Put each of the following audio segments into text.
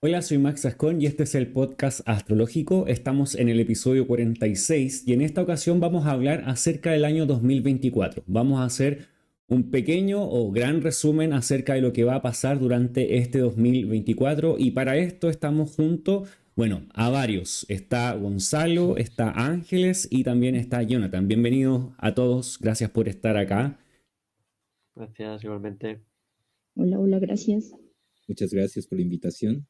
Hola, soy Max Ascón y este es el podcast astrológico. Estamos en el episodio 46 y en esta ocasión vamos a hablar acerca del año 2024. Vamos a hacer un pequeño o gran resumen acerca de lo que va a pasar durante este 2024 y para esto estamos junto, bueno, a varios. Está Gonzalo, está Ángeles y también está Jonathan. Bienvenidos a todos, gracias por estar acá. Gracias, igualmente. Hola, hola, gracias. Muchas gracias por la invitación.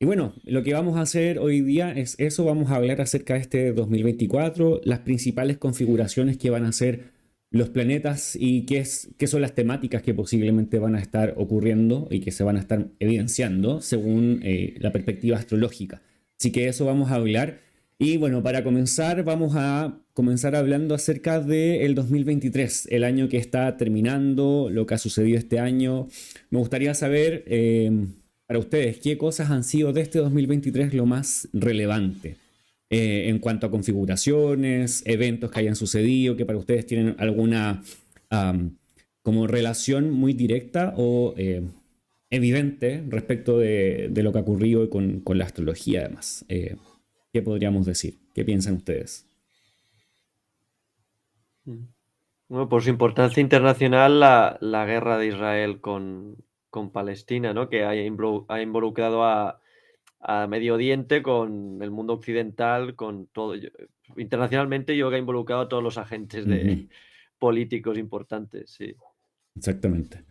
Y bueno, lo que vamos a hacer hoy día es eso, vamos a hablar acerca de este 2024, las principales configuraciones que van a ser los planetas y qué son las temáticas que posiblemente van a estar ocurriendo y que se van a estar evidenciando según la perspectiva astrológica. Así que eso vamos a hablar. Y bueno, para comenzar, vamos a comenzar hablando acerca del 2023, el año que está terminando, lo que ha sucedido este año. Me gustaría saber para ustedes, ¿qué cosas han sido de este 2023 lo más relevante en cuanto a configuraciones, eventos que hayan sucedido, que para ustedes tienen alguna um, como relación muy directa o evidente respecto de lo que ha ocurrido con la astrología además? ¿Qué podríamos decir? ¿Qué piensan ustedes? Mm. Bueno, por su importancia internacional, la guerra de Israel con Palestina, ¿no? Que ha involucrado a Medio Oriente con el mundo occidental, con todo. Internacionalmente, yo creo que ha involucrado a todos los agentes Uh -huh. políticos importantes, sí. Exactamente.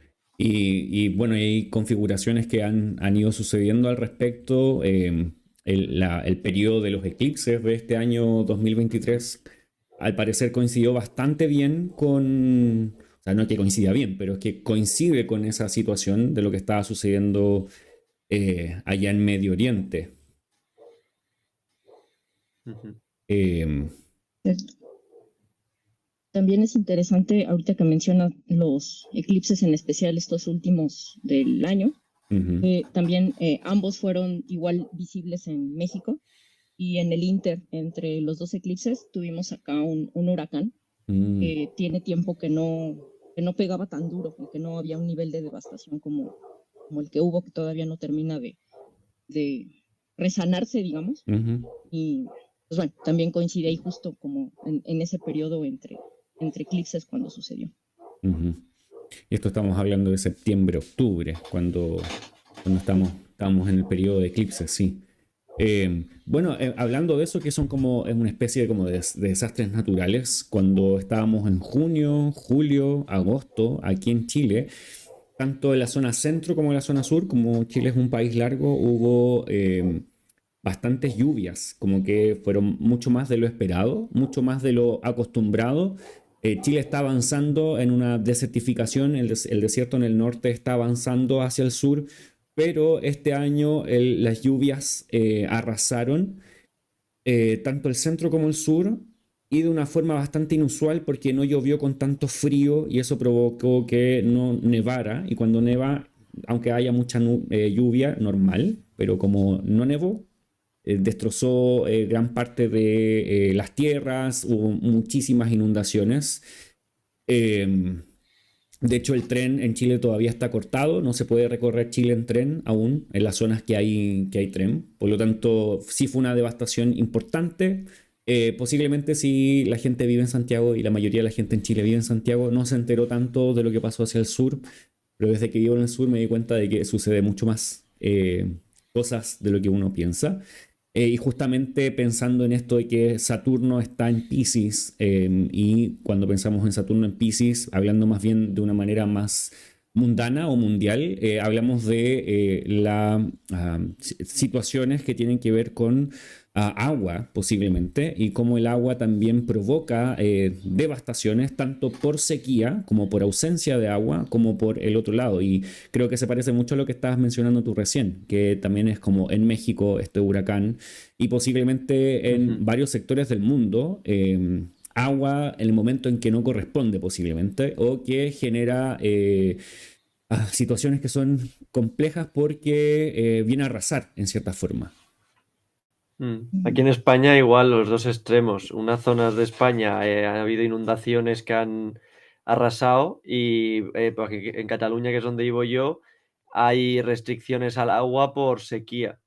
Bueno, hay configuraciones que han ido sucediendo al respecto. El periodo de los eclipses de este año 2023 al parecer coincidió bastante bien con, o sea, no que coincida bien, pero es que coincide con esa situación de lo que estaba sucediendo allá en Medio Oriente. Ujú. Eh, También es interesante, ahorita que mencionas los eclipses en especial, estos últimos del año, uh -huh. también ambos fueron igual visibles en México y en el Inter, entre los dos eclipses, tuvimos acá un huracán Mm, que tiene tiempo que no pegaba tan duro y que no había un nivel de devastación como el que hubo, que todavía no termina de resanarse, digamos. uh -huh. Y pues bueno, también coincide ahí justo como en ese periodo entre eclipses cuando sucedió. Uh -huh. Y esto estamos hablando de septiembre, octubre, cuando estamos en el periodo de eclipses, sí. Bueno, hablando de eso, que son como es una especie de, como de desastres naturales, cuando estábamos en junio, julio, agosto, aquí en Chile, tanto en la zona centro como en la zona sur, como Chile es un país largo, hubo bastantes lluvias, como que fueron mucho más de lo esperado, mucho más de lo acostumbrado. Chile está avanzando en una desertificación, el desierto en el norte está avanzando hacia el sur, pero este año las lluvias arrasaron tanto el centro como el sur y de una forma bastante inusual porque no llovió con tanto frío y eso provocó que no nevara y cuando neva, aunque haya mucha lluvia, normal, pero como no nevó, destrozó gran parte de las tierras, hubo muchísimas inundaciones. Eh, de hecho, el tren en Chile todavía está cortado, no se puede recorrer Chile en tren aún en las zonas que hay tren. Por lo tanto, sí fue una devastación importante. Posiblemente si la gente vive en Santiago y la mayoría de la gente en Chile vive en Santiago, no se enteró tanto de lo que pasó hacia el sur, pero desde que vivo en el sur me di cuenta de que sucede mucho más cosas de lo que uno piensa. Y justamente pensando en esto de que Saturno está en Pisces, y cuando pensamos en Saturno en Pisces, hablando más bien de una manera más mundana o mundial, hablamos de las situaciones que tienen que ver con agua posiblemente y cómo el agua también provoca devastaciones tanto por sequía como por ausencia de agua como por el otro lado. Y creo que se parece mucho a lo que estabas mencionando tú recién, que también es como en México este huracán y posiblemente en Ujú. varios sectores del mundo. Agua en el momento en que no corresponde posiblemente o que genera situaciones que son complejas porque viene a arrasar en cierta forma. Aquí en España igual los dos extremos. Unas zonas de España ha habido inundaciones que han arrasado y porque en Cataluña, que es donde vivo yo, hay restricciones al agua por sequía.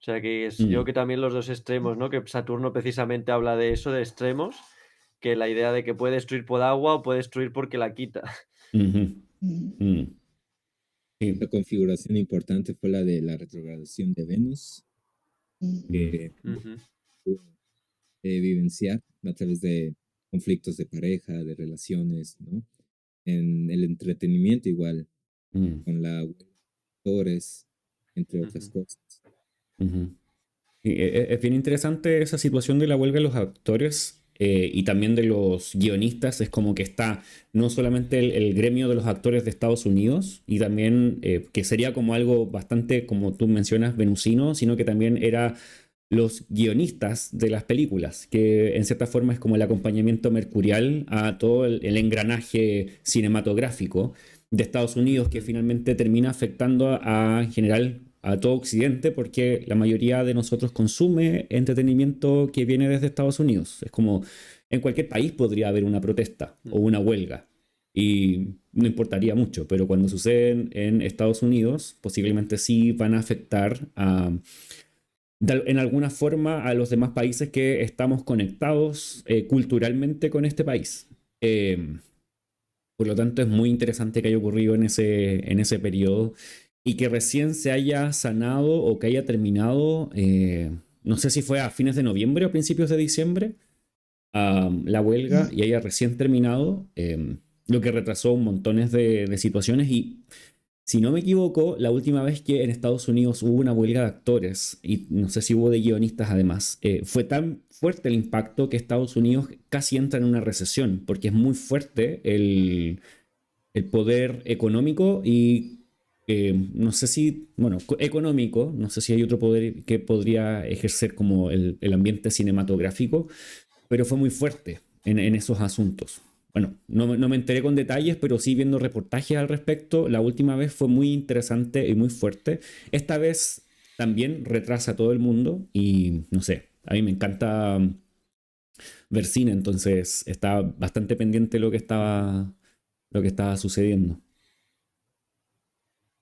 O sea que yo creo que también los dos extremos, ¿no? Que Saturno precisamente habla de eso, de extremos, que la idea de que puede destruir por agua o puede destruir porque la quita. Ujú. Mm. Sí. La configuración importante fue la de la retrogradación de Venus, que Ujú. pudo vivenciar a través de conflictos de pareja, de relaciones, ¿no? En el entretenimiento igual, Mm. con la actores, entre otras Ujú. cosas. Ujú. Sí, es bien interesante esa situación de la huelga de los actores y también de los guionistas. Es como que está no solamente el gremio de los actores de Estados Unidos y también que sería como algo bastante, como tú mencionas, venusino, sino que también era los guionistas de las películas, que en cierta forma es como el acompañamiento mercurial a todo el engranaje cinematográfico de Estados Unidos que Ujú. finalmente termina afectando en general a todo Occidente porque la mayoría de nosotros consume entretenimiento que viene desde Estados Unidos. Es como en cualquier país podría haber una protesta o una huelga y no importaría mucho, pero cuando suceden en Estados Unidos posiblemente sí van a afectar en alguna forma a los demás países que estamos conectados culturalmente con este país. Eh, por lo tanto, es muy interesante que haya ocurrido en ese periodo y que recién se haya sanado o que haya terminado, no sé si fue a fines de noviembre o principios de diciembre, la huelga y haya recién terminado, lo que retrasó montones de situaciones y si no me equivoco, la última vez que en Estados Unidos hubo una huelga de actores, y no sé si hubo de guionistas además, fue tan fuerte el impacto que Estados Unidos casi entra en una recesión, porque es muy fuerte el poder económico y no sé si, bueno, económico, no sé si hay otro poder que podría ejercer como el ambiente cinematográfico, pero fue muy fuerte en esos asuntos. Bueno, no me enteré con detalles, pero sí viendo reportajes al respecto. La última vez fue muy interesante y muy fuerte. Esta vez también retrasa a todo el mundo y no sé, a mí me encanta ver cine, entonces estaba bastante pendiente de lo que estaba sucediendo.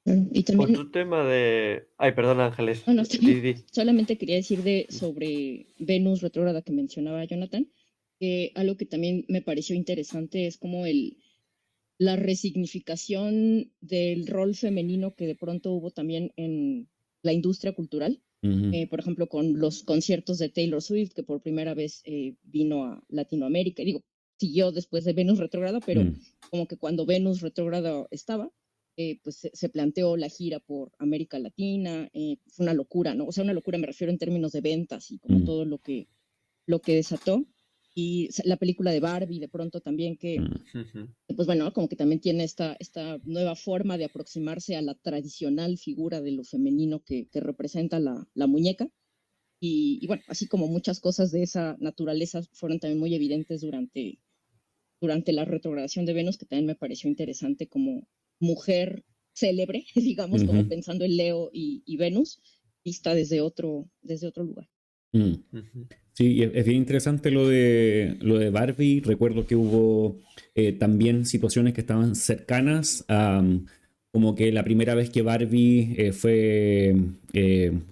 Y también, Otro tema de... Ay, perdón, Ángeles. bueno, Di. solamente quería decir sobre Venus retrógrada que mencionaba Jonathan, que algo que también me pareció interesante es como la resignificación del rol femenino que de pronto hubo también en la industria cultural. Ujú, Por ejemplo, con los conciertos de Taylor Swift, que por primera vez vino a Latinoamérica. Digo, siguió después de Venus retrógrada, pero mm, como que cuando Venus retrógrada estaba, pues se planteó la gira por América Latina. Fue una locura, ¿no? O sea, una locura me refiero en términos de ventas y como mm, todo lo que desató. Y la película de Barbie, de pronto también que mm, Ujú. pues bueno, como que también tiene esta nueva forma de aproximarse a la tradicional figura de lo femenino que representa la muñeca. Y bueno, así como muchas cosas de esa naturaleza fueron también muy evidentes durante la retrogradación de Venus, que también me pareció interesante como mujer célebre, digamos, como ujú, pensando en Leo y Venus, vista desde otro lugar. mm. Ujú. Sí, y es bien interesante lo de Barbie. Recuerdo que hubo también situaciones que estaban cercanas a como que la primera vez que Barbie fue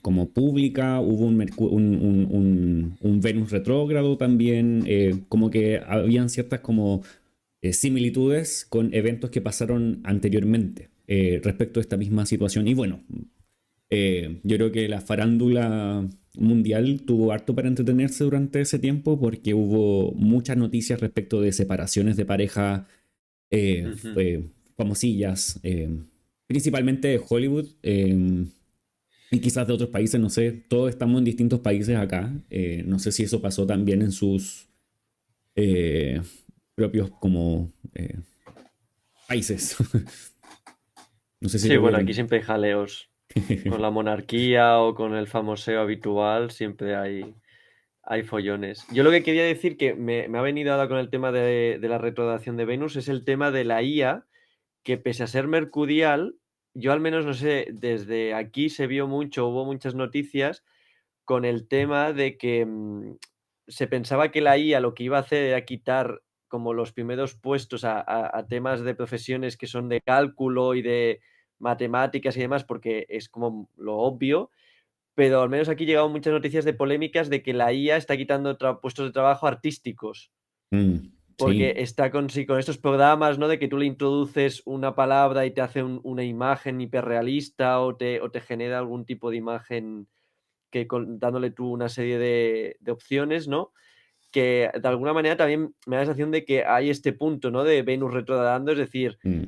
como pública, hubo un Venus retrógrado también, como que habían ciertas como similitudes con eventos que pasaron anteriormente respecto a esta misma situación. Y bueno, yo creo que la farándula mundial tuvo harto para entretenerse durante ese tiempo porque hubo muchas noticias respecto de separaciones de pareja Ujú. famosillas, principalmente de Hollywood y quizás de otros países, no sé, todos estamos en distintos países acá, no sé si eso pasó también en sus eh, propios como países, no sé si Sí, lo bueno, aquí vieron. siempre hay jaleos. Con la monarquía o con el famoseo habitual siempre hay follones. Yo lo que quería decir que me ha venido ahora con el tema de la retrogradación de Venus es el tema de la IA, que pese a ser mercurial, yo al menos no sé, desde aquí se vio mucho, hubo muchas noticias con el tema de que se pensaba que la IA lo que iba a hacer era quitar como los primeros puestos a temas de profesiones que son de cálculo y de matemáticas y demás, porque es como lo obvio, pero al menos aquí llegaban muchas noticias de polémicas de que la IA está quitando puestos de trabajo artísticos. Porque Sí. está con estos programas, ¿no? De que tú le introduces una palabra y te hace una imagen hiperrealista o te genera algún tipo de imagen dándole tú una serie de opciones, ¿no? Que de alguna manera también me da la sensación de que hay este punto, ¿no? De Venus retrogradando, es decir, Mm,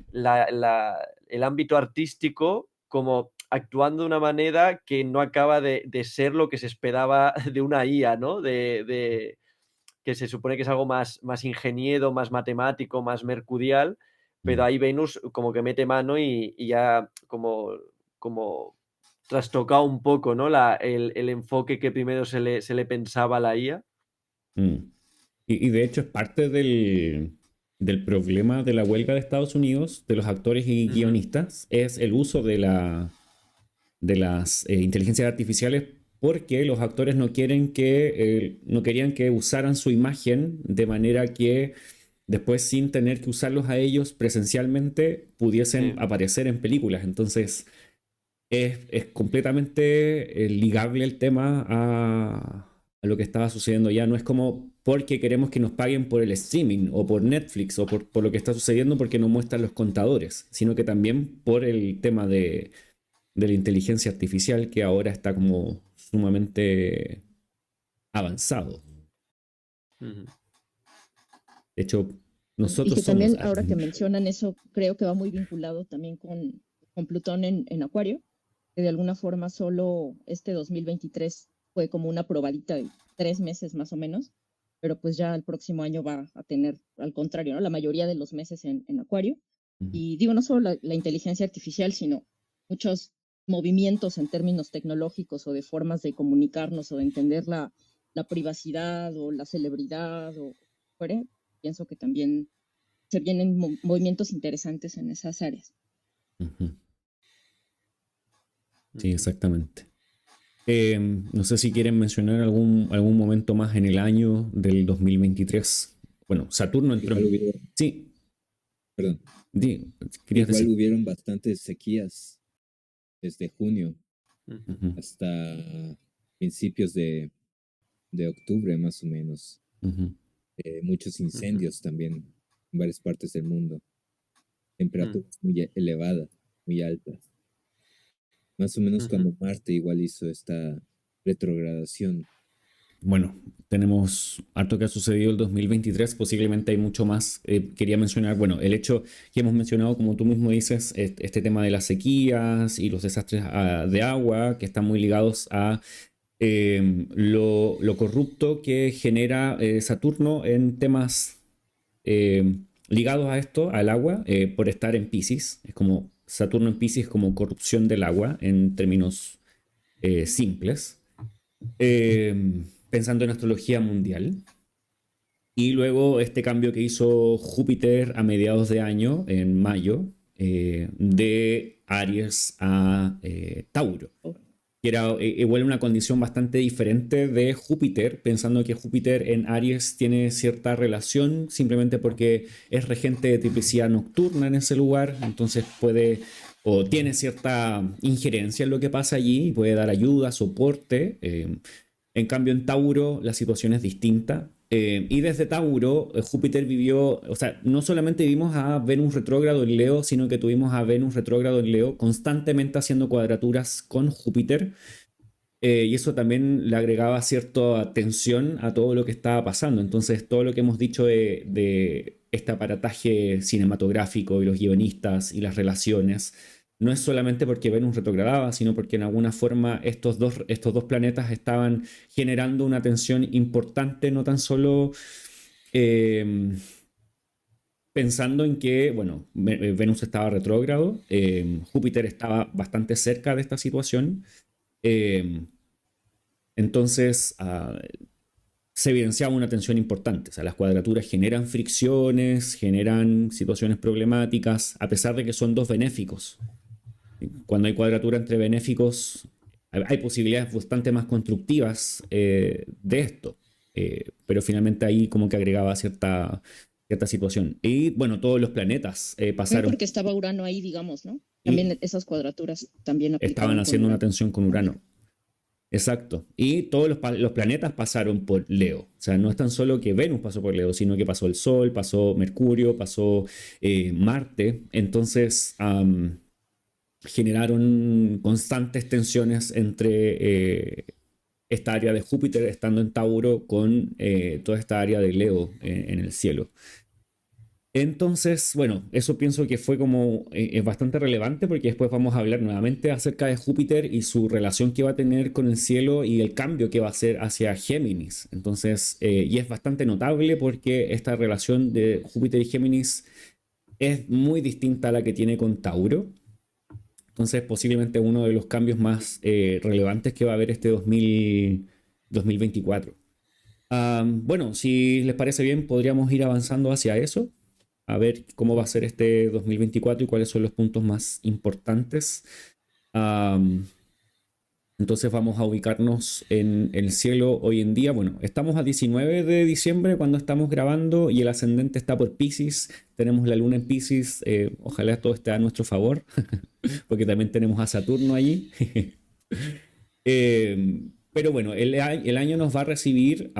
el ámbito artístico como actuando de una manera que no acaba de ser lo que se esperaba de una IA, ¿no? Que se supone que es algo más ingeniero, más matemático, más mercurial, pero mm, ahí Venus como que mete mano y ya como trastocado un poco, ¿no? El enfoque que primero se le pensaba a la IA. mm. Y de hecho es parte del problema de la huelga de Estados Unidos, de los actores y Ujú. guionistas, es el uso de las inteligencias artificiales porque los actores no querían que usaran su imagen de manera que después sin tener que usarlos a ellos presencialmente pudiesen Sí. aparecer en películas. Entonces es completamente ligable el tema a lo que estaba sucediendo ya. No es como porque queremos que nos paguen por el streaming o por Netflix o por lo que está sucediendo porque nos muestran los contadores, sino que también por el tema de la inteligencia artificial que ahora está como sumamente avanzado. Ujú. De hecho, Y nosotros que somos... también, ahora que mencionan eso, creo que va muy vinculado también con Plutón en Acuario, que de alguna forma solo este 2023 fue como una probadita de 3 meses más o menos, pero pues ya el próximo año va a tener, al contrario, ¿no? La mayoría de los meses en Acuario. Y digo, no solo la inteligencia artificial, sino muchos movimientos en términos tecnológicos o de formas de comunicarnos o de entender la privacidad o la celebridad o fuera, pienso que también se vienen movimientos interesantes en esas áreas. Ujú. Sí, Ujú. exactamente. No sé si quieren mencionar algún momento más en el año del 2023. Bueno, Saturno entró Igual en... hubieron, Sí, perdón, querías igual decir. hubieron bastantes sequías desde junio Ujú. Ujú, hasta principios de octubre más o menos. ujú, Muchos Ujú. incendios también en varias partes del mundo. Mm. Temperaturas muy elevadas, muy altas. Más o menos Ujú. cuando Marte igual hizo esta retrogradación. Bueno, tenemos harto que ha sucedido el 2023, posiblemente hay mucho más. Quería mencionar, bueno, el hecho que hemos mencionado, como tú mismo dices, este tema de las sequías y los desastres de agua, que están muy ligados a lo corrupto que genera Saturno en temas ligados a esto, al agua, por estar en Pisces. Es como Saturno en Pisces como corrupción del agua en términos simples. Pensando en astrología mundial. Y luego este cambio que hizo Júpiter a mediados de año, en mayo, de Aries a Tauro, que era igual una condición bastante diferente de Júpiter, pensando que Júpiter en Aries tiene cierta relación simplemente porque es regente de triplicidad nocturna en ese lugar, entonces puede o tiene cierta injerencia en lo que pasa allí y puede dar ayuda, soporte. En cambio, en Tauro la situación es distinta. Y desde Tauro, Júpiter vivió, o sea, no solamente vimos a Venus retrógrado en Leo, sino que tuvimos a Venus retrógrado en Leo constantemente haciendo cuadraturas con Júpiter. Y eso también le agregaba cierta tensión a todo lo que estaba pasando. Entonces, todo lo que hemos dicho de este aparataje cinematográfico y los guionistas y las relaciones, no es solamente porque Venus retrogradaba, sino porque en alguna forma estos dos planetas estaban generando una tensión importante, no tan solo eh, pensando en que, bueno, Venus estaba retrógrado, Júpiter estaba bastante cerca de esta situación. Eh, entonces, se evidenciaba una tensión importante. O sea, las cuadraturas generan fricciones, generan situaciones problemáticas, a pesar de que son dos benéficos. Cuando hay cuadratura entre benéficos, hay posibilidades bastante más constructivas de esto. Pero finalmente ahí como que agregaba cierta situación. Y bueno, todos los planetas También pasaron. porque estaba Urano ahí, digamos, ¿no? También esas cuadraturas también estaban aplicaban con haciendo una Urano. tensión con Urano. Exacto. Y todos los planetas pasaron por Leo. O sea, no es tan solo que Venus pasó por Leo, sino que pasó el Sol, pasó Mercurio, pasó Marte. Entonces generaron constantes tensiones entre esta área de Júpiter estando en Tauro con toda esta área de Leo en el cielo. Entonces, bueno, eso pienso que fue como es bastante relevante porque después vamos a hablar nuevamente acerca de Júpiter y su relación que va a tener con el cielo y el cambio que va a hacer hacia Géminis. Entonces, y es bastante notable porque esta relación de Júpiter y Géminis es muy distinta a la que tiene con Tauro. Entonces, posiblemente uno de los cambios más relevantes que va a haber este 2024. Bueno, si les parece bien, podríamos ir avanzando hacia eso, a ver cómo va a ser este 2024 y cuáles son los puntos más importantes. Entonces vamos a ubicarnos en el cielo hoy en día. Bueno, estamos a 19 de diciembre cuando estamos grabando y el ascendente está por Piscis. Tenemos la luna en Piscis. Ojalá todo esté a nuestro favor, porque también tenemos a Saturno allí. Pero bueno, el año nos va a recibir,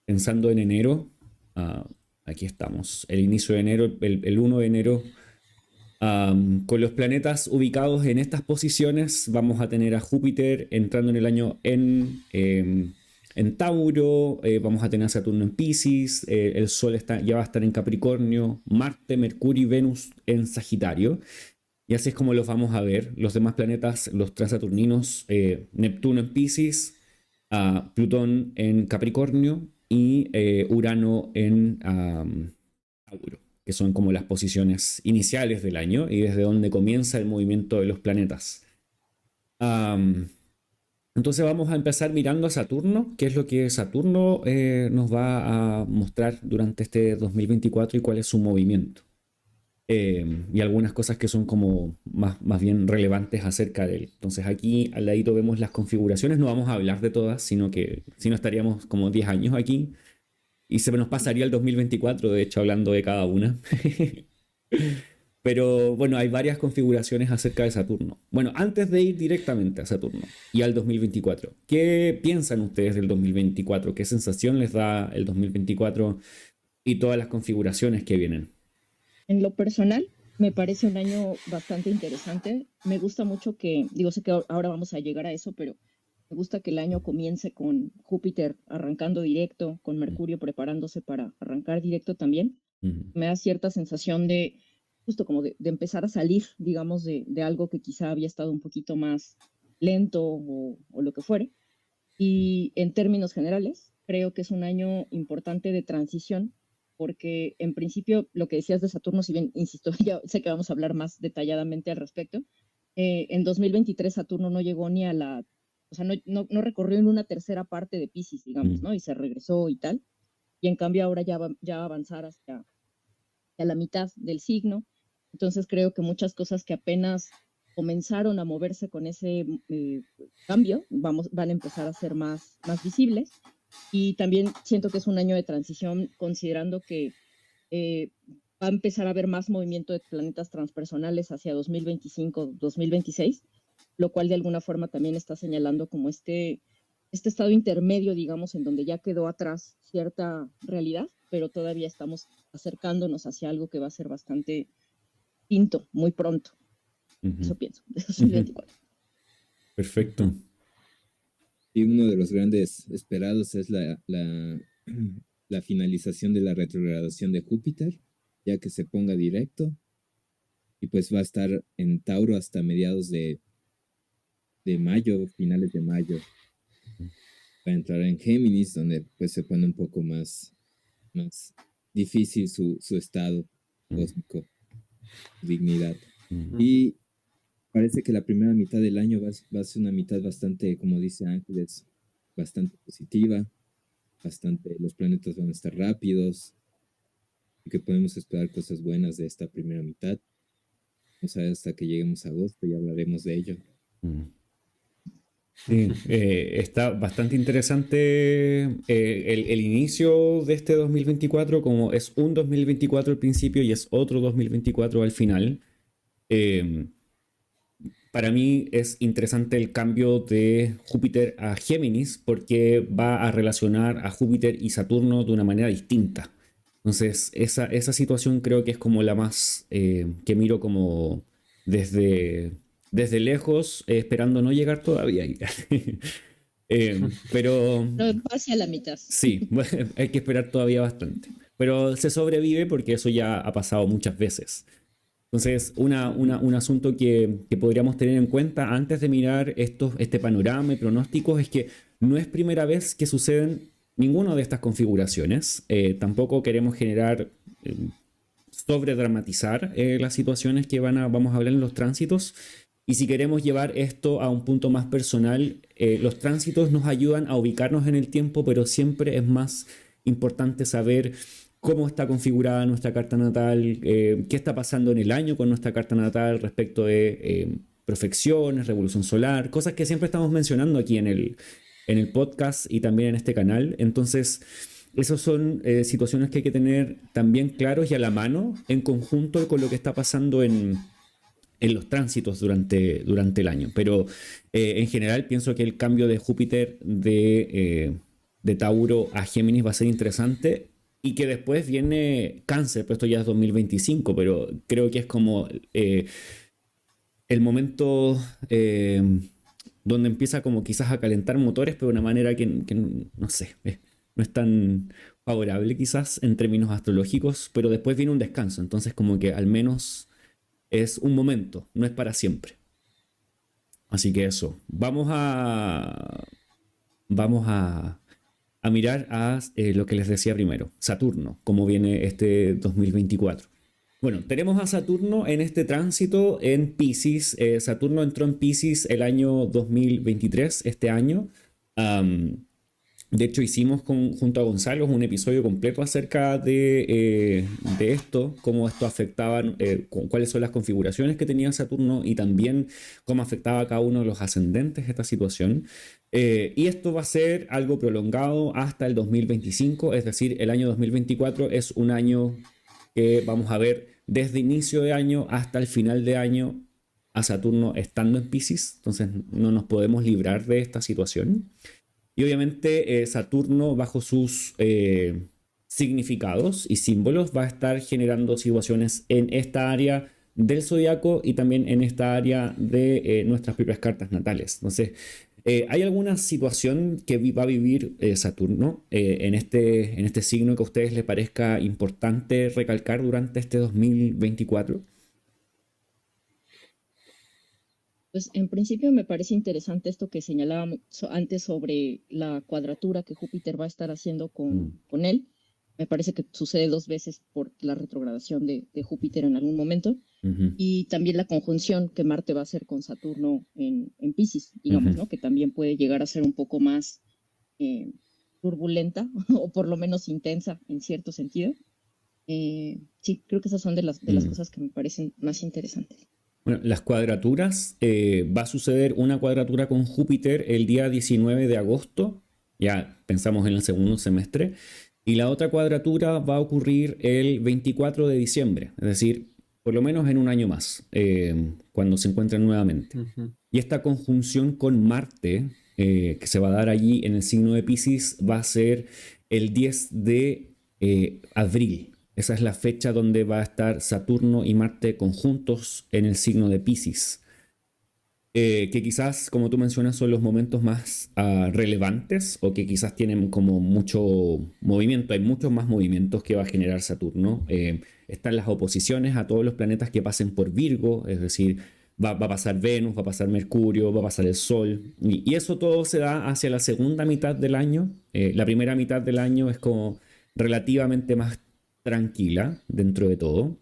pensando en enero, aquí estamos, el inicio de enero, el 1 de enero, con los planetas ubicados en estas posiciones, vamos a tener a Júpiter entrando en el año en Tauro, vamos a tener a Saturno en Piscis, el Sol ya va a estar en Capricornio, Marte, Mercurio y Venus en Sagitario. Y así es como los vamos a ver. Los demás planetas, los transaturninos, Neptuno en Piscis, Plutón en Capricornio y Urano en Tauro, que son como las posiciones iniciales del año y desde donde comienza el movimiento de los planetas. Entonces vamos a empezar mirando a Saturno, qué es lo que Saturno nos va a mostrar durante este 2024 y cuál es su movimiento. Y algunas cosas que son como más bien relevantes acerca de él. Entonces aquí al ladito vemos las configuraciones, no vamos a hablar de todas, sino que si no estaríamos como 10 años aquí y se nos pasaría el 2024, de hecho, hablando de cada una. Pero bueno, hay varias configuraciones acerca de Saturno. Bueno, antes de ir directamente a Saturno y al 2024, ¿qué piensan ustedes del 2024? ¿Qué sensación les da el 2024 y todas las configuraciones que vienen? En lo personal, me parece un año bastante interesante. Me gusta mucho digo, sé que ahora vamos a llegar a eso, pero me gusta que el año comience con Júpiter arrancando directo, con Mercurio preparándose para arrancar directo también. Me da cierta sensación de, justo como de empezar a salir, digamos, de algo que quizá había estado un poquito más lento o lo que fuere. Y en términos generales, creo que es un año importante de transición porque en principio lo que decías de Saturno, si bien, insisto, ya sé que vamos a hablar más detalladamente al respecto, en 2023 Saturno no llegó ni a o sea, no recorrió en una tercera parte de Piscis, digamos, ¿no? Y se regresó y tal. Y en cambio ahora ya va a avanzar hacia la mitad del signo. Entonces creo que muchas cosas que apenas comenzaron a moverse con ese cambio van a empezar a ser más visibles. Y también siento que es un año de transición, considerando que va a empezar a haber más movimiento de planetas transpersonales hacia 2025-2026, lo cual de alguna forma también está señalando como este estado intermedio, digamos, en donde ya quedó atrás cierta realidad, pero todavía estamos acercándonos hacia algo que va a ser bastante distinto muy pronto. Eso pienso, de 2024. Perfecto. Y uno de los grandes esperados es la finalización de la retrogradación de Júpiter, ya que se ponga directo, y pues va a estar en Tauro hasta mediados de mayo, finales de mayo. Va a entrar en Géminis, donde pues se pone un poco más difícil su estado cósmico, su dignidad. Y parece que la primera mitad del año va a ser una mitad bastante, como dice Ángeles, bastante positiva, los planetas van a estar rápidos, y que podemos esperar cosas buenas de esta primera mitad. Vamos a ver hasta que lleguemos a agosto y hablaremos de ello. Sí, está bastante interesante el inicio de este 2024, como es un 2024 al principio y es otro 2024 al final. Eh, para mí es interesante el cambio de Júpiter a Géminis porque va a relacionar a Júpiter y Saturno de una manera distinta. Entonces, esa situación creo que es como la más que miro como desde, desde lejos, esperando no llegar todavía ahí. Pero No, va hacia la mitad. sí, hay que esperar todavía bastante. Pero se sobrevive porque eso ya ha pasado muchas veces. Entonces, un asunto que podríamos tener en cuenta antes de mirar este panorama y pronósticos es que no es primera vez que suceden ninguna de estas configuraciones. Tampoco queremos generar, sobredramatizar las situaciones que vamos a hablar en los tránsitos. Y si queremos llevar esto a un punto más personal, los tránsitos nos ayudan a ubicarnos en el tiempo, pero siempre es más importante saber cómo está configurada nuestra carta natal, qué está pasando en el año con nuestra carta natal respecto de profecciones, revolución solar, cosas que siempre estamos mencionando aquí en el podcast y también en este canal. Entonces, esas son situaciones que hay que tener también claros y a la mano en conjunto con lo que está pasando en los tránsitos durante el año. Pero en general pienso que el cambio de Júpiter de Tauro a Géminis va a ser interesante y que después viene Cáncer, pero esto ya es 2025, pero creo que es como el momento donde empieza como quizás a calentar motores, pero de una manera que no sé, no es tan favorable quizás en términos astrológicos, pero después viene un descanso, entonces como que al menos es un momento, no es para siempre. Así que eso, vamos a mirar a lo que les decía primero, Saturno, cómo viene este 2024. Bueno, tenemos a Saturno en este tránsito en Piscis. Saturno entró en Piscis el año 2023, este año. Um, de hecho, hicimos junto a Gonzalo un episodio completo acerca de esto, cómo esto afectaba, cuáles son las configuraciones que tenía Saturno y también cómo afectaba a cada uno de los ascendentes esta situación. Y esto va a ser algo prolongado hasta el 2025, es decir, el año 2024 es un año que vamos a ver desde inicio de año hasta el final de año a Saturno estando en Piscis, entonces no nos podemos librar de esta situación. Y obviamente Saturno, bajo sus significados y símbolos, va a estar generando situaciones en esta área del zodiaco y también en esta área de nuestras propias cartas natales. Entonces, ¿hay alguna situación que va a vivir Saturno en este signo que a ustedes les parezca importante recalcar durante este 2024? Pues en principio me parece interesante esto que señalábamos antes sobre la cuadratura que Júpiter va a estar haciendo con él. Me parece que sucede 2 veces por la retrogradación de Júpiter en algún momento. Ujú, Y también la conjunción que Marte va a hacer con Saturno en Piscis, digamos, ujú. ¿no? Que también puede llegar a ser un poco más eh, turbulenta o por lo menos intensa en cierto sentido. Sí, creo que esas son de las Mm. cosas que me parecen más interesantes. Bueno, las cuadraturas, va a suceder una cuadratura con Júpiter el día 19 de agosto, ya pensamos en el segundo semestre, y la otra cuadratura va a ocurrir el 24 de diciembre, es decir, por lo menos en un año más, cuando se encuentren nuevamente. Ujú. Y esta conjunción con Marte, que se va a dar allí en el signo de Piscis, va a ser el 10 de abril. Esa es la fecha donde va a estar Saturno y Marte conjuntos en el signo de Piscis. Que quizás, como tú mencionas, son los momentos más relevantes o que quizás tienen como mucho movimiento. Hay muchos más movimientos que va a generar Saturno. Están las oposiciones a todos los planetas que pasen por Virgo, es decir, va a pasar Venus, va a pasar Mercurio, va a pasar el Sol. Y eso todo se da hacia la segunda mitad del año. La primera mitad del año es como relativamente más tranquila dentro de todo.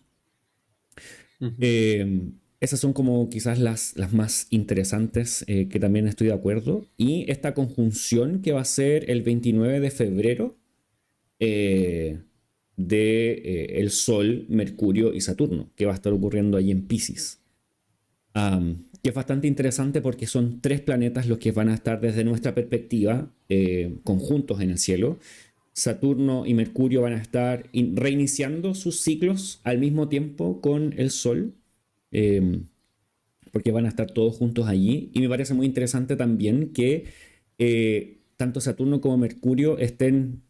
Ujú. Esas son como quizás las más interesantes, que también estoy de acuerdo. Y esta conjunción que va a ser el 29 de febrero eh, de el Sol, Mercurio y Saturno, que va a estar ocurriendo ahí en Piscis. Que es bastante interesante porque son tres planetas los que van a estar desde nuestra perspectiva conjuntos en el cielo. Saturno y Mercurio van a estar reiniciando sus ciclos al mismo tiempo con el Sol. porque van a estar todos juntos allí. Y me parece muy interesante también que tanto Saturno como Mercurio estén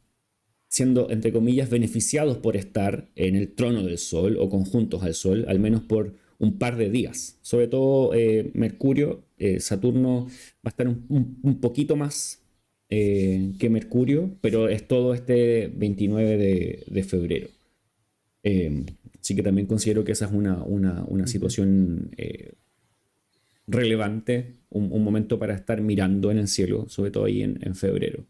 siendo, entre comillas, beneficiados por estar en el trono del Sol o conjuntos al Sol, al menos por un par de días. Sobre todo Mercurio, Saturno va a estar un poquito más que Mercurio, pero es todo este 29 de febrero. Así que también considero que esa es una situación relevante, un momento para estar mirando en el cielo, sobre todo ahí en febrero.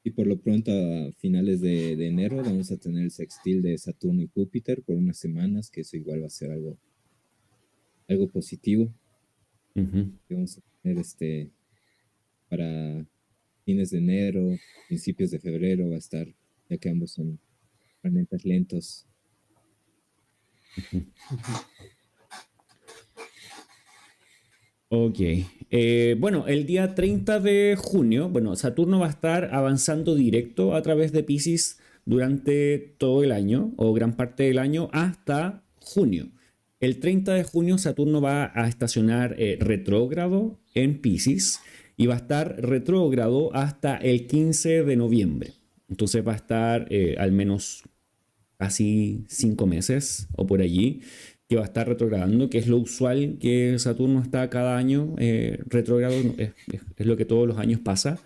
Y por lo pronto, a finales de enero, vamos a tener el sextil de Saturno y Júpiter por unas semanas, que eso igual va a ser algo positivo. Ujú. Que vamos a tener para fines de enero, principios de febrero, va a estar, ya que ambos son planetas lentos. Ok. Bueno, el día 30 de junio, bueno, Saturno va a estar avanzando directo a través de Piscis durante todo el año o gran parte del año hasta junio. El 30 de junio Saturno va a estacionar retrógrado en Piscis y va a estar retrógrado hasta el 15 de noviembre. Entonces va a estar al menos casi 5 meses o por allí que va a estar retrogradando, que es lo usual que Saturno está cada año retrógrado, es lo que todos los años pasa.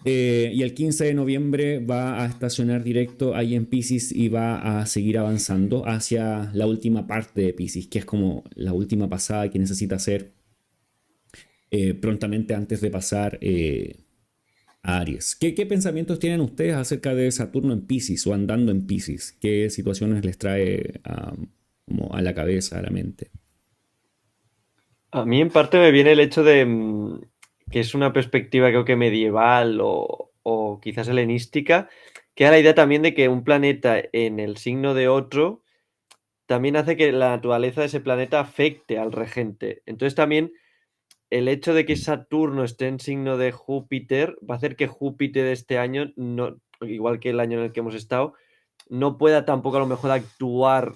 Y el 15 de noviembre va a estacionar directo ahí en Piscis y va a seguir avanzando hacia la última parte de Piscis, que es como la última pasada que necesita hacer prontamente antes de pasar a Aries. ¿Qué pensamientos tienen ustedes acerca de Saturno en Piscis o andando en Piscis? ¿Qué situaciones les trae como a la cabeza, a la mente? A mí en parte me viene el hecho de que es una perspectiva creo que medieval o quizás helenística, que da la idea también de que un planeta en el signo de otro también hace que la naturaleza de ese planeta afecte al regente. Entonces también el hecho de que Saturno esté en signo de Júpiter va a hacer que Júpiter este año, no, igual que el año en el que hemos estado, no pueda tampoco a lo mejor actuar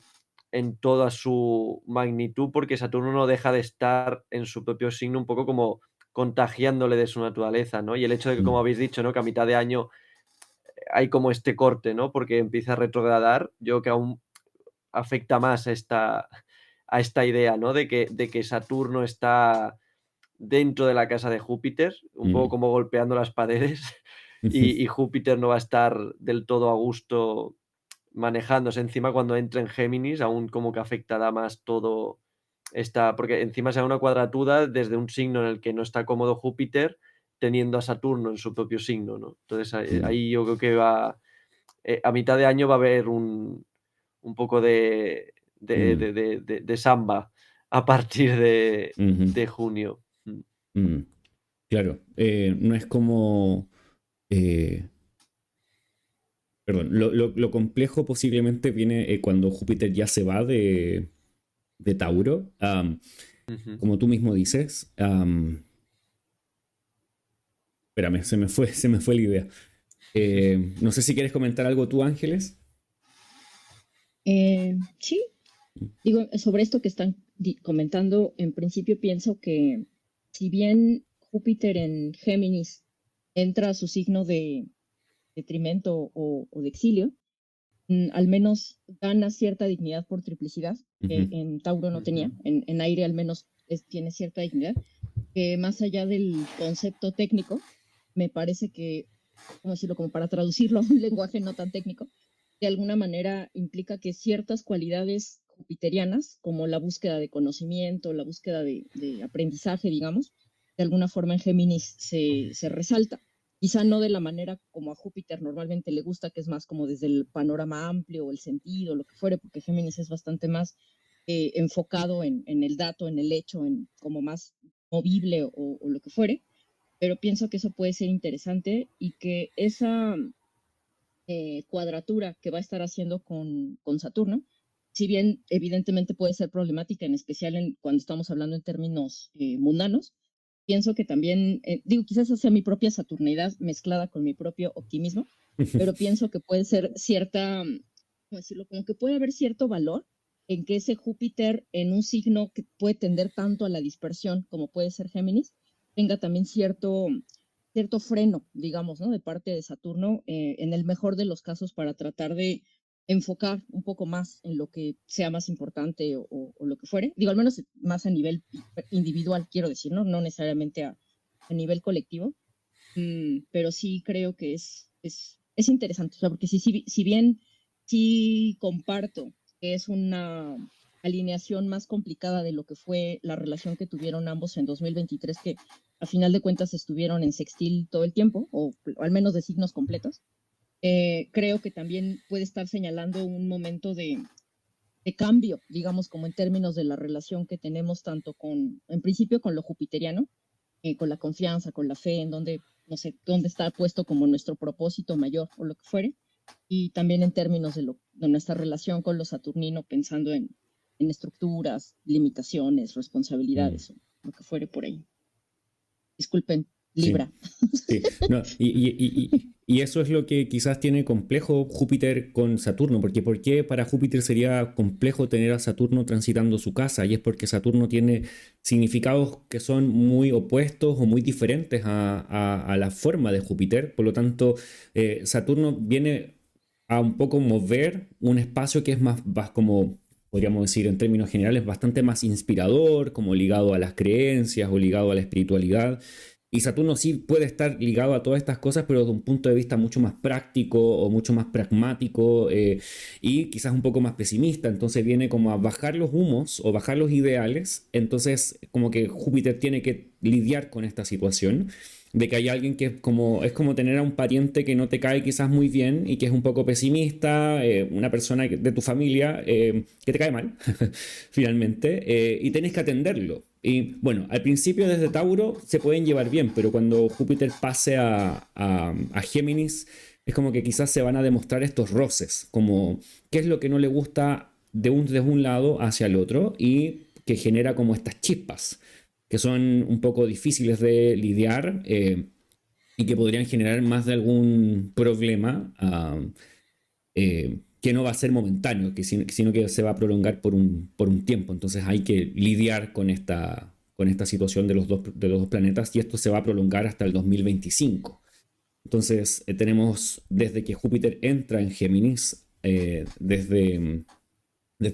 en toda su magnitud, porque Saturno no deja de estar en su propio signo un poco como contagiándole de su naturaleza, ¿no? Y el hecho de que, como habéis dicho, ¿no? Que a mitad de año hay como este corte, ¿no? Porque empieza a retrogradar, yo creo que aún afecta más a esta idea, ¿no? De que Saturno está dentro de la casa de Júpiter, un poco como golpeando las paredes, y Júpiter no va a estar del todo a gusto manejándose. Encima cuando entre en Géminis, aún como que afectará más todo porque encima será una cuadratura desde un signo en el que no está cómodo Júpiter, teniendo a Saturno en su propio signo, ¿no? Entonces ahí yo creo que a mitad de año va a haber un poco de samba a partir de junio. Claro, no es como... perdón, lo complejo posiblemente viene cuando Júpiter ya se va de Tauro. Como tú mismo dices. Espérame, se me fue la idea. No sé si quieres comentar algo tú, Ángeles. Sí, digo, sobre esto que están comentando, en principio pienso que si bien Júpiter en Géminis entra a su signo de detrimento o de exilio, al menos gana cierta dignidad por triplicidad, que en Tauro no tenía, en aire al menos tiene cierta dignidad, que más allá del concepto técnico, me parece que, ¿cómo decirlo? Como para traducirlo a un lenguaje no tan técnico, de alguna manera implica que ciertas cualidades jupiterianas, como la búsqueda de conocimiento, la búsqueda de aprendizaje, digamos, de alguna forma en Géminis se resalta. Quizá no de la manera como a Júpiter normalmente le gusta, que es más como desde el panorama amplio o el sentido, lo que fuere, porque Géminis es bastante más enfocado en el dato, en el hecho, en como más movible o lo que fuere, pero pienso que eso puede ser interesante y que esa cuadratura que va a estar haciendo con Saturno, si bien evidentemente puede ser problemática, en especial cuando estamos hablando en términos mundanos, pienso que también, digo, quizás esa sea mi propia saturnidad mezclada con mi propio optimismo, pero pienso que puede ser cierta, ¿cómo decirlo? Como que puede haber cierto valor en que ese Júpiter en un signo que puede tender tanto a la dispersión como puede ser Géminis, tenga también cierto freno, digamos, ¿no? De parte de Saturno, en el mejor de los casos para tratar de enfocar un poco más en lo que sea más importante o lo que fuere. Digo, al menos más a nivel individual, quiero decir, ¿no? No necesariamente a nivel colectivo. Pero sí creo que es interesante, o sea, porque si bien sí comparto que es una alineación más complicada de lo que fue la relación que tuvieron ambos en 2023, que a final de cuentas estuvieron en sextil todo el tiempo, o al menos de signos completos, creo que también puede estar señalando un momento de cambio, digamos, como en términos de la relación que tenemos tanto en principio con lo jupiteriano, con la confianza, con la fe, en donde, no sé, dónde está puesto como nuestro propósito mayor o lo que fuere, y también en términos de nuestra relación con lo saturnino, pensando en estructuras, limitaciones, responsabilidades, o lo que fuere por ahí. Disculpen, Libra. Sí. No, y eso es lo que quizás tiene complejo Júpiter con Saturno, porque ¿por qué para Júpiter sería complejo tener a Saturno transitando su casa? Y es porque Saturno tiene significados que son muy opuestos o muy diferentes a la forma de Júpiter. Por lo tanto, Saturno viene a un poco mover un espacio que es más como, podríamos decir en términos generales, bastante más inspirador, como ligado a las creencias o ligado a la espiritualidad. Y Saturno sí puede estar ligado a todas estas cosas, pero desde un punto de vista mucho más práctico o mucho más pragmático, y quizás un poco más pesimista. Entonces viene como a bajar los humos o bajar los ideales. Entonces como que Júpiter tiene que lidiar con esta situación de que hay alguien que es como tener a un pariente que no te cae quizás muy bien y que es un poco pesimista, una persona de tu familia que te cae mal, finalmente, y tenés que atenderlo. Y bueno, al principio desde Tauro se pueden llevar bien, pero cuando Júpiter pase a Géminis, es como que quizás se van a demostrar estos roces, como qué es lo que no le gusta desde un lado hacia el otro y que genera como estas chispas que son un poco difíciles de lidiar, y que podrían generar más de algún problema, que no va a ser momentáneo, sino que se va a prolongar por un tiempo. Entonces hay que lidiar con esta situación de los dos planetas y esto se va a prolongar hasta el 2025. Entonces tenemos desde que Júpiter entra en Géminis, desde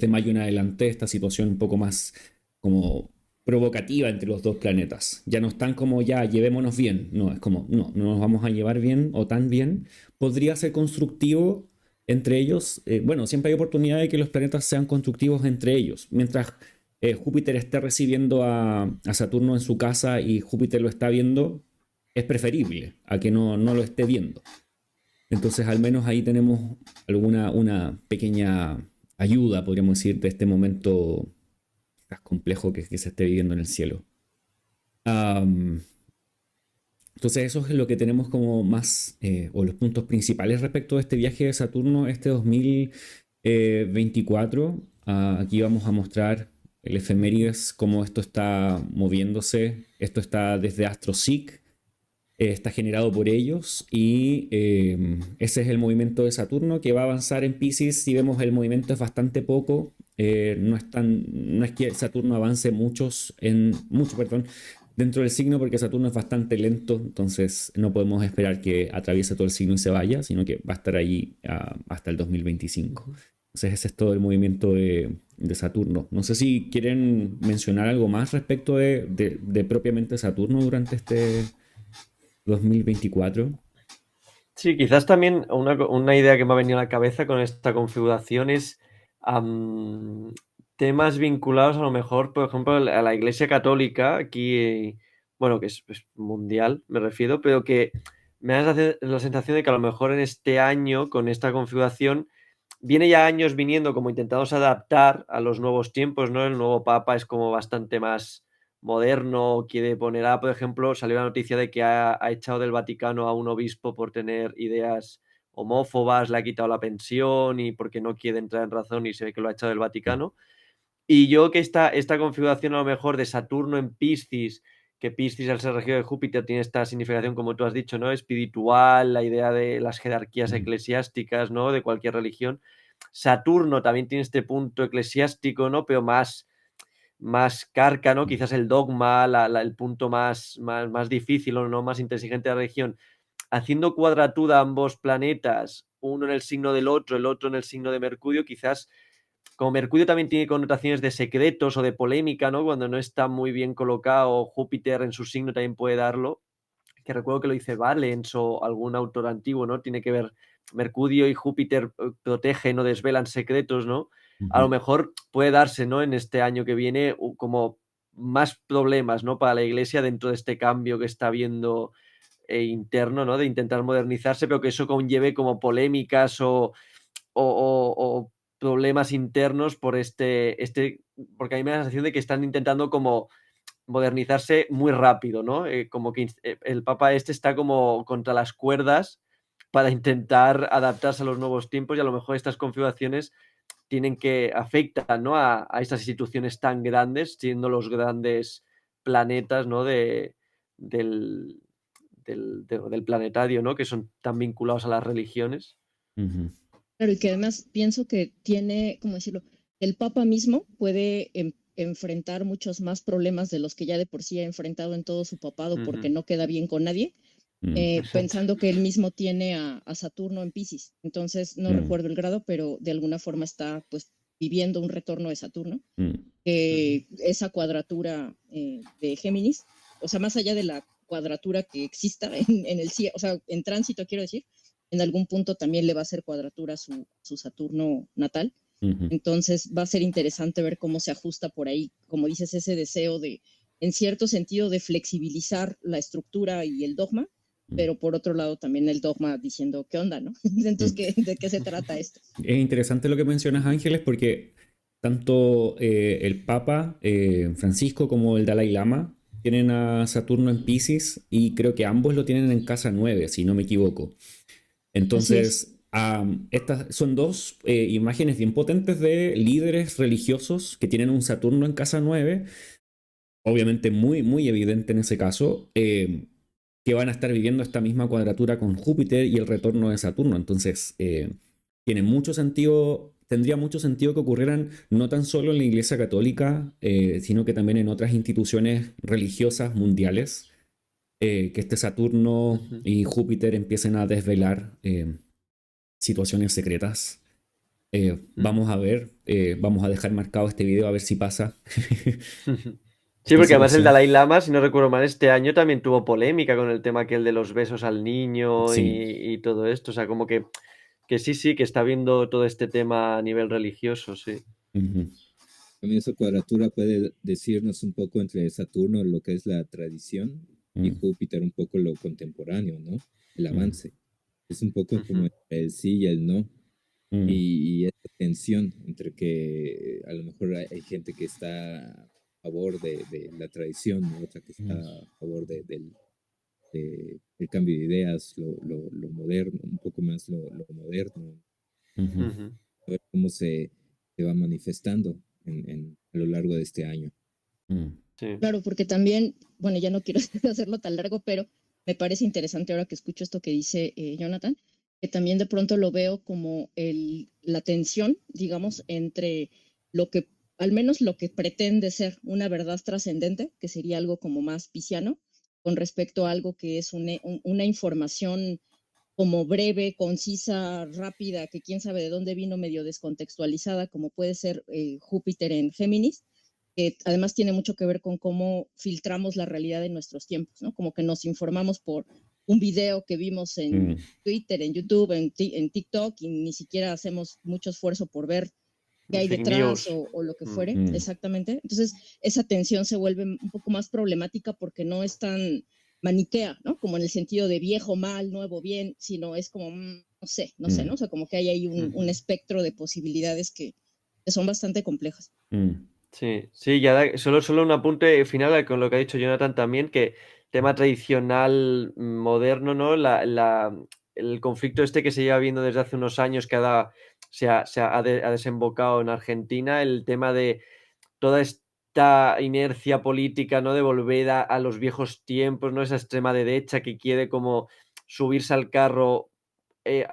mayo en adelante, esta situación un poco más como provocativa entre los dos planetas. Ya no están como ya llevémonos bien, no, es como no nos vamos a llevar bien o tan bien. Podría ser constructivo entre ellos. Bueno, siempre hay oportunidad de que los planetas sean constructivos entre ellos. Mientras Júpiter esté recibiendo a Saturno en su casa y Júpiter lo está viendo, es preferible a que no lo esté viendo. Entonces, al menos ahí tenemos una pequeña ayuda, podríamos decir, de este momento más complejo que se esté viviendo en el cielo. Entonces, eso es lo que tenemos como más, o los puntos principales respecto a este viaje de Saturno este 2024. Aquí vamos a mostrar el efemérides, cómo esto está moviéndose. Esto está desde AstroSeek, está generado por ellos y ese es el movimiento de Saturno que va a avanzar en Piscis. Si vemos el movimiento es bastante poco, no es que Saturno avance mucho dentro del signo, porque Saturno es bastante lento, entonces no podemos esperar que atraviese todo el signo y se vaya, sino que va a estar ahí hasta el 2025. Entonces ese es todo el movimiento de Saturno. No sé si quieren mencionar algo más respecto de propiamente Saturno durante este 2024. Sí, quizás también una idea que me ha venido a la cabeza con esta configuración es temas vinculados a lo mejor, por ejemplo, a la Iglesia Católica, aquí, bueno, que es mundial, me refiero, pero que me da la sensación de que a lo mejor en este año, con esta configuración, viene ya años viniendo como intentados adaptar a los nuevos tiempos, ¿no? El nuevo Papa es como bastante más moderno, quiere poner por ejemplo, salió la noticia de que ha echado del Vaticano a un obispo por tener ideas homófobas, le ha quitado la pensión y porque no quiere entrar en razón y se ve que lo ha echado del Vaticano. Y yo que esta configuración a lo mejor de Saturno en Piscis, que Piscis al ser regido de Júpiter tiene esta significación, como tú has dicho, ¿no? Espiritual, la idea de las jerarquías eclesiásticas, ¿no? De cualquier religión. Saturno también tiene este punto eclesiástico, ¿no? Pero más carca, ¿no? Quizás el dogma, el punto más difícil o no más inteligente de la religión. Haciendo cuadratura a ambos planetas, uno en el signo del otro, el otro en el signo de Mercurio, quizás, como Mercurio también tiene connotaciones de secretos o de polémica, ¿no? Cuando no está muy bien colocado, Júpiter en su signo también puede darlo, que recuerdo que lo dice Valens o algún autor antiguo, ¿no? Tiene que ver, Mercurio y Júpiter protegen o desvelan secretos, ¿no? A lo mejor puede darse, ¿no? En este año que viene como más problemas, ¿no? Para la Iglesia dentro de este cambio que está habiendo interno, ¿no? De intentar modernizarse, pero que eso conlleve como polémicas o problemas internos por porque a mí me da la sensación de que están intentando como modernizarse muy rápido, ¿no? Como que el Papa está como contra las cuerdas para intentar adaptarse a los nuevos tiempos y a lo mejor estas configuraciones afectan, ¿no? a estas instituciones tan grandes, siendo los grandes planetas, ¿no? Del, del planetario, ¿no? Que son tan vinculados a las religiones. Claro, y que además pienso que tiene, ¿cómo decirlo? El Papa mismo puede enfrentar muchos más problemas de los que ya de por sí ha enfrentado en todo su papado porque no queda bien con nadie, pensando que él mismo tiene a Saturno en Piscis. Entonces, no recuerdo el grado, pero de alguna forma está pues viviendo un retorno de Saturno. Esa cuadratura de Géminis, o sea, más allá de la cuadratura que exista en el cielo, o sea, en tránsito quiero decir, en algún punto también le va a hacer cuadratura su Saturno natal. Entonces va a ser interesante ver cómo se ajusta por ahí, como dices, ese deseo de, en cierto sentido, de flexibilizar la estructura y el dogma, pero por otro lado también el dogma diciendo, ¿qué onda, no? Entonces, ¿de qué se trata esto? Es interesante lo que mencionas, Ángeles, porque tanto el Papa Francisco como el Dalai Lama tienen a Saturno en Piscis y creo que ambos lo tienen en casa 9, si no me equivoco. Entonces, estas son dos imágenes bien potentes de líderes religiosos que tienen un Saturno en casa 9, obviamente muy, muy evidente en ese caso, que van a estar viviendo esta misma cuadratura con Júpiter y el retorno de Saturno. Entonces, tiene mucho sentido, tendría mucho sentido que ocurrieran no tan solo en la Iglesia Católica, sino que también en otras instituciones religiosas mundiales, que este Saturno y Júpiter empiecen a desvelar situaciones secretas. Vamos a ver, vamos a dejar marcado este video a ver si pasa. Sí, porque además el Dalai Lama, si no recuerdo mal, este año también tuvo polémica con el tema aquel de los besos al niño y todo esto. O sea, como que sí, que está viendo todo este tema a nivel religioso, sí. También esa cuadratura puede decirnos un poco entre Saturno lo que es la tradición y Júpiter un poco lo contemporáneo, ¿no? El avance. Es un poco como el sí y el no. Y esta tensión entre que a lo mejor hay gente que está a favor de la tradición, ¿no? Otra que está a favor del cambio de ideas, lo moderno, un poco más lo moderno. A ver cómo se va manifestando a lo largo de este año. Sí. Claro, porque también, bueno, ya no quiero hacerlo tan largo, pero me parece interesante ahora que escucho esto que dice Jonathan, que también de pronto lo veo como la tensión, digamos, entre lo que, al menos lo que pretende ser una verdad trascendente, que sería algo como más pisciano, con respecto a algo que es una información como breve, concisa, rápida, que quién sabe de dónde vino, medio descontextualizada, como puede ser Júpiter en Géminis, que además tiene mucho que ver con cómo filtramos la realidad de nuestros tiempos, ¿no? Como que nos informamos por un video que vimos en Twitter, en YouTube, en TikTok, y ni siquiera hacemos mucho esfuerzo por ver qué hay detrás o lo que fuere, exactamente. Entonces, esa tensión se vuelve un poco más problemática porque no es tan maniquea, ¿no? Como en el sentido de viejo mal, nuevo bien, sino es como, no sé, ¿no? O sea, como que hay ahí un espectro de posibilidades que son bastante complejas. Sí, ya solo un apunte final con lo que ha dicho Jonathan también, que tema tradicional moderno, ¿no? El conflicto este que se lleva viendo desde hace unos años que ha desembocado en Argentina, el tema de toda esta inercia política, ¿no? De volver a los viejos tiempos, ¿no? Esa extrema derecha que quiere como subirse al carro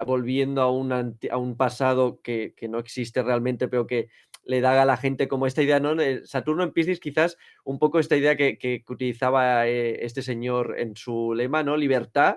volviendo a un pasado que no existe realmente, pero que le da a la gente como esta idea, ¿no? Saturno en Piscis, quizás un poco esta idea que utilizaba este señor en su lema, ¿no? Libertad,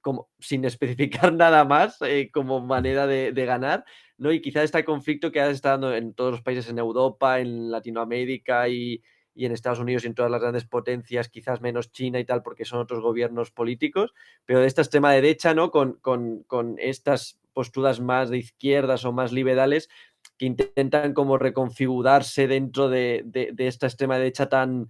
como sin especificar nada más, como manera de ganar, ¿no? Y quizás este conflicto que ha estado en todos los países en Europa, en Latinoamérica y en Estados Unidos y en todas las grandes potencias, quizás menos China y tal, porque son otros gobiernos políticos, pero de esta extrema derecha, ¿no? Con estas posturas más de izquierdas o más liberales que intentan como reconfigurarse dentro de esta extrema derecha tan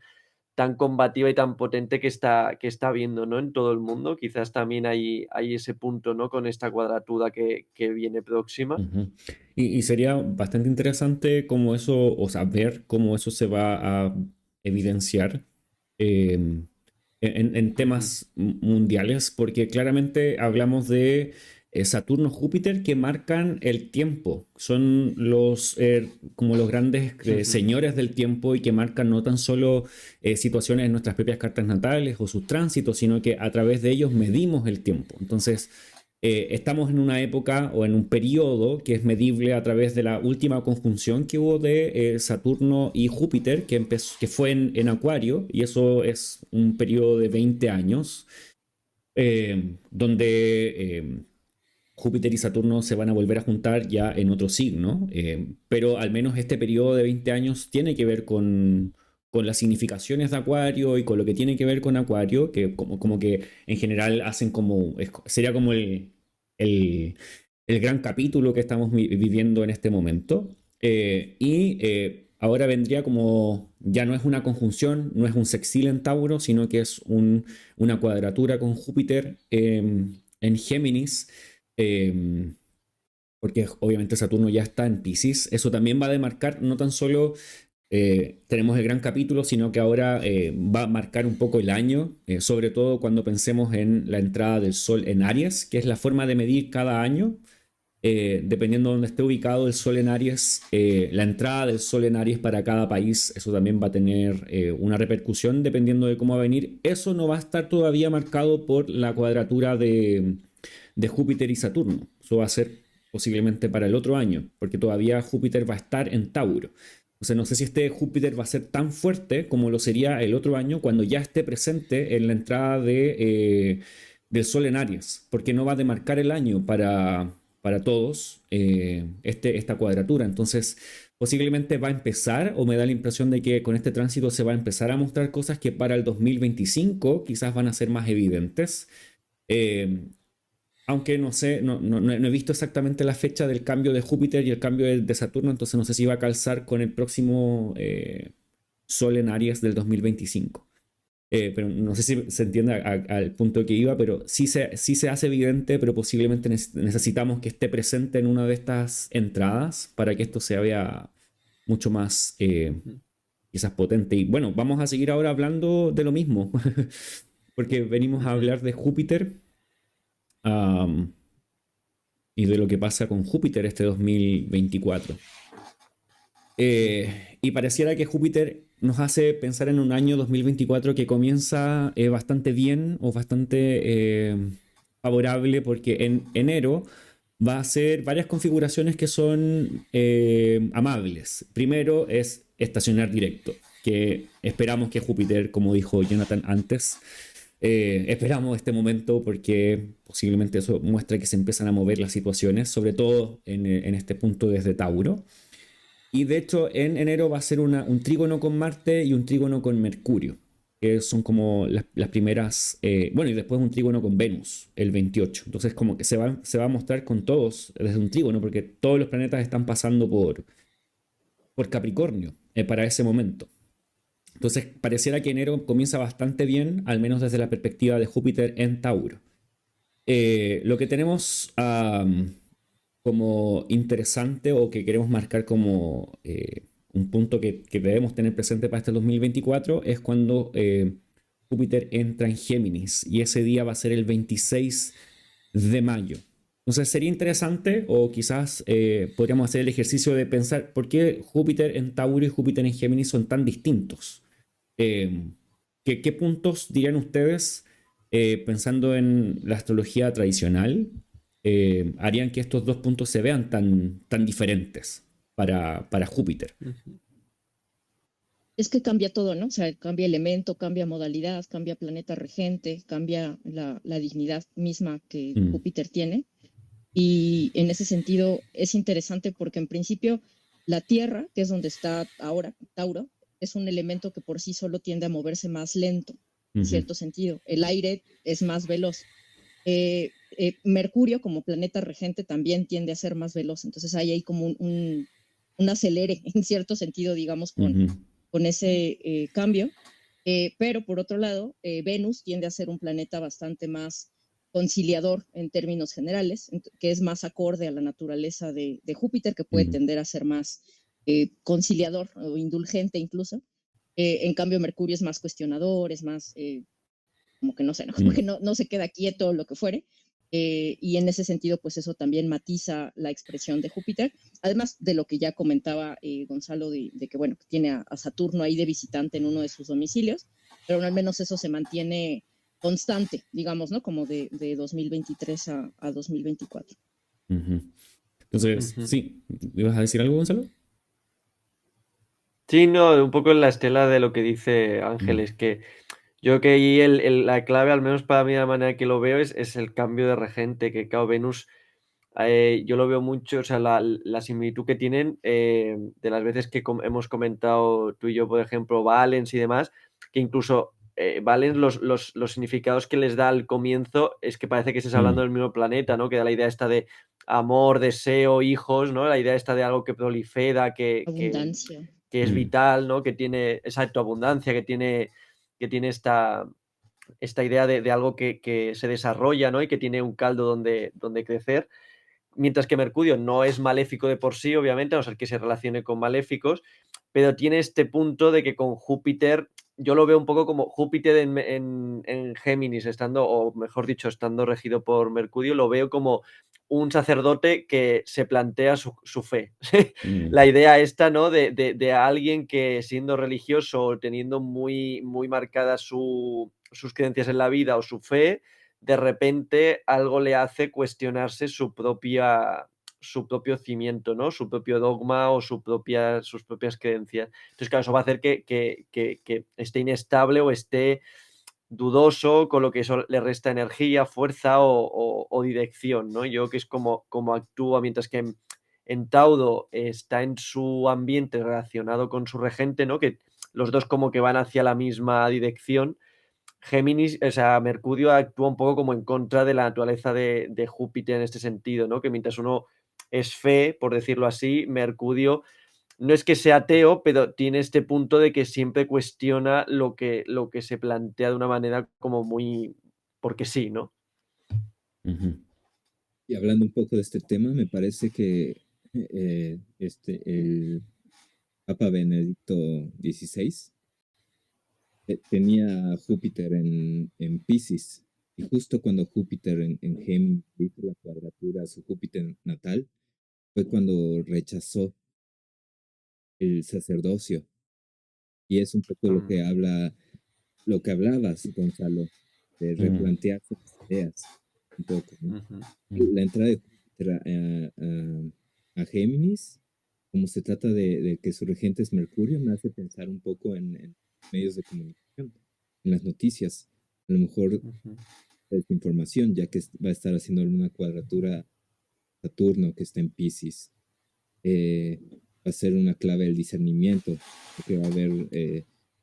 combativa y tan potente que está viendo, ¿no? En todo el mundo. Quizás también hay ese punto, ¿no? Con esta cuadratura que viene próxima. Ujú. Y sería bastante interesante cómo eso, o sea, ver cómo eso se va a evidenciar en temas mundiales, porque claramente hablamos de Saturno-Júpiter que marcan el tiempo, son como los grandes señores del tiempo y que marcan no tan solo situaciones en nuestras propias cartas natales o sus tránsitos, sino que a través de ellos medimos el tiempo. Entonces, estamos en una época o en un periodo que es medible a través de la última conjunción que hubo de Saturno y Júpiter, que fue en Acuario, y eso es un periodo de 20 años, donde Júpiter y Saturno se van a volver a juntar ya en otro signo, pero al menos este periodo de 20 años tiene que ver con las significaciones de Acuario y con lo que tiene que ver con Acuario, que como que en general hacen sería como el gran capítulo que estamos viviendo en este momento. Ahora vendría como, ya no es una conjunción, no es un sextil en Tauro, sino que es una cuadratura con Júpiter en Géminis, porque obviamente Saturno ya está en Piscis. Eso también va a demarcar no tan solo tenemos el gran capítulo, sino que ahora va a marcar un poco el año, sobre todo cuando pensemos en la entrada del Sol en Aries, que es la forma de medir cada año. Dependiendo de dónde esté ubicado el Sol en Aries, la entrada del Sol en Aries para cada país, eso también va a tener una repercusión dependiendo de cómo va a venir. Eso no va a estar todavía marcado por la cuadratura de Júpiter y Saturno. Eso va a ser posiblemente para el otro año, porque todavía Júpiter va a estar en Tauro. O sea, no sé si este Júpiter va a ser tan fuerte como lo sería el otro año cuando ya esté presente en la entrada del Sol en Aries, porque no va a demarcar el año para todos esta cuadratura. Entonces, posiblemente va a empezar, o me da la impresión de que con este tránsito se va a empezar a mostrar cosas que para el 2025 quizás van a ser más evidentes. Eh, Aunque no sé, no he visto exactamente la fecha del cambio de Júpiter y el cambio de Saturno, entonces no sé si va a calzar con el próximo Sol en Aries del 2025. Pero no sé si se entiende al punto que iba, pero sí se hace evidente, pero posiblemente necesitamos que esté presente en una de estas entradas para que esto se vea mucho más quizás potente. Y bueno, vamos a seguir ahora hablando de lo mismo, porque venimos a hablar de Júpiter. Y de lo que pasa con Júpiter este 2024. Y pareciera que Júpiter nos hace pensar en un año 2024 que comienza bastante bien o bastante favorable, porque en enero va a ser varias configuraciones que son amables. Primero es estacionar directo, que esperamos que Júpiter, como dijo Jonathan antes, esperamos este momento porque posiblemente eso muestra que se empiezan a mover las situaciones, sobre todo en este punto desde Tauro. Y de hecho en enero va a ser un trígono con Marte y un trígono con Mercurio, que son como las primeras, bueno, y después un trígono con Venus, el 28. Entonces como que se va a mostrar con todos desde un trígono, porque todos los planetas están pasando por Capricornio para ese momento. Entonces, pareciera que enero comienza bastante bien, al menos desde la perspectiva de Júpiter en Tauro. Lo que tenemos como interesante o que queremos marcar como un punto que debemos tener presente para este 2024 es cuando Júpiter entra en Géminis y ese día va a ser el 26 de mayo. Entonces sería interesante o quizás podríamos hacer el ejercicio de pensar por qué Júpiter en Tauro y Júpiter en Géminis son tan distintos. ¿Qué puntos dirían ustedes, pensando en la astrología tradicional, harían que estos dos puntos se vean tan diferentes para Júpiter. Ujú. Es que cambia todo, ¿no? O sea, cambia elemento, cambia modalidad, cambia planeta regente, cambia la dignidad misma que Mm, Júpiter tiene. Y en ese sentido es interesante porque en principio la Tierra, que es donde está ahora Tauro, es un elemento que por sí solo tiende a moverse más lento, en ujú, cierto sentido. El aire es más veloz. Mercurio como planeta regente también tiende a ser más veloz. Entonces hay ahí como un acelere, en cierto sentido, digamos, ujú, con ese cambio. Pero por otro lado, Venus tiende a ser un planeta bastante más conciliador en términos generales, que es más acorde a la naturaleza de Júpiter, que puede mm, tender a ser más conciliador o indulgente incluso. En cambio, Mercurio es más cuestionador, es más como que no sé, ¿no? Como mm, que no se queda quieto, lo que fuere. Y en ese sentido, pues eso también matiza la expresión de Júpiter, además de lo que ya comentaba Gonzalo, de que, bueno, que tiene a Saturno ahí de visitante en uno de sus domicilios, pero al menos eso se mantiene constante, digamos, ¿no? Como de 2023 a 2024. ujú. Entonces, Ujú. sí, ¿ibas a decir algo, Gonzalo? Sí, no, un poco en la estela de lo que dice Mm, Ángeles, que yo creo que ahí la clave, al menos para mí, la manera que lo veo, es el cambio de regente, que claro, Venus, yo lo veo mucho, o sea, la similitud que tienen de las veces que hemos comentado tú y yo, por ejemplo, Valens y demás, que incluso Valens, los significados que les da al comienzo es que parece que estés hablando mm, del mismo planeta, ¿no? Que da la idea esta de amor, deseo, hijos, ¿no? La idea esta de algo que prolifera, Abundancia. que es mm, vital, ¿no? Que tiene, exacto, abundancia, que tiene esta idea de algo que se desarrolla, ¿no? Y que tiene un caldo donde crecer. Mientras que Mercurio no es maléfico de por sí, obviamente, a no ser que se relacione con maléficos, pero tiene este punto de que con Júpiter, yo lo veo un poco como Júpiter en Géminis, estando, o mejor dicho, estando regido por Mercurio, lo veo como un sacerdote que se plantea su fe. mm, La idea esta, ¿no? De alguien que siendo religioso, teniendo muy, muy marcadas sus creencias en la vida o su fe, de repente algo le hace cuestionarse su propio cimiento, ¿no? Su propio dogma o sus propias creencias. Entonces, claro, eso va a hacer que esté inestable o esté dudoso, con lo que eso le resta energía, fuerza o dirección, ¿no? Yo creo que es como actúa, mientras que en Taudo está en su ambiente relacionado con su regente, ¿no? Que los dos como que van hacia la misma dirección. Géminis, o sea, Mercurio actúa un poco como en contra de la naturaleza de Júpiter en este sentido, ¿no? Que mientras uno es fe, por decirlo así, Mercurio no es que sea ateo, pero tiene este punto de que siempre cuestiona lo que se plantea de una manera como muy porque sí, ¿no? ujú, Y hablando un poco de este tema, me parece que el Papa Benedicto XVI tenía a Júpiter en Piscis. Y justo cuando Júpiter en Géminis hizo la cuadratura a su Júpiter natal, fue cuando rechazó el sacerdocio. Y es un poco lo Mm, que lo que hablabas, Gonzalo, de mm, replantearse las ideas un poco, ¿no? ujú, mm, La entrada de Júpiter a Géminis, como se trata de que su regente es Mercurio, me hace pensar un poco en medios de comunicación, en las noticias. A lo mejor ujú, desinformación, ya que va a estar haciendo una cuadratura Saturno que está en Piscis. Va a ser una clave del discernimiento, porque va a haber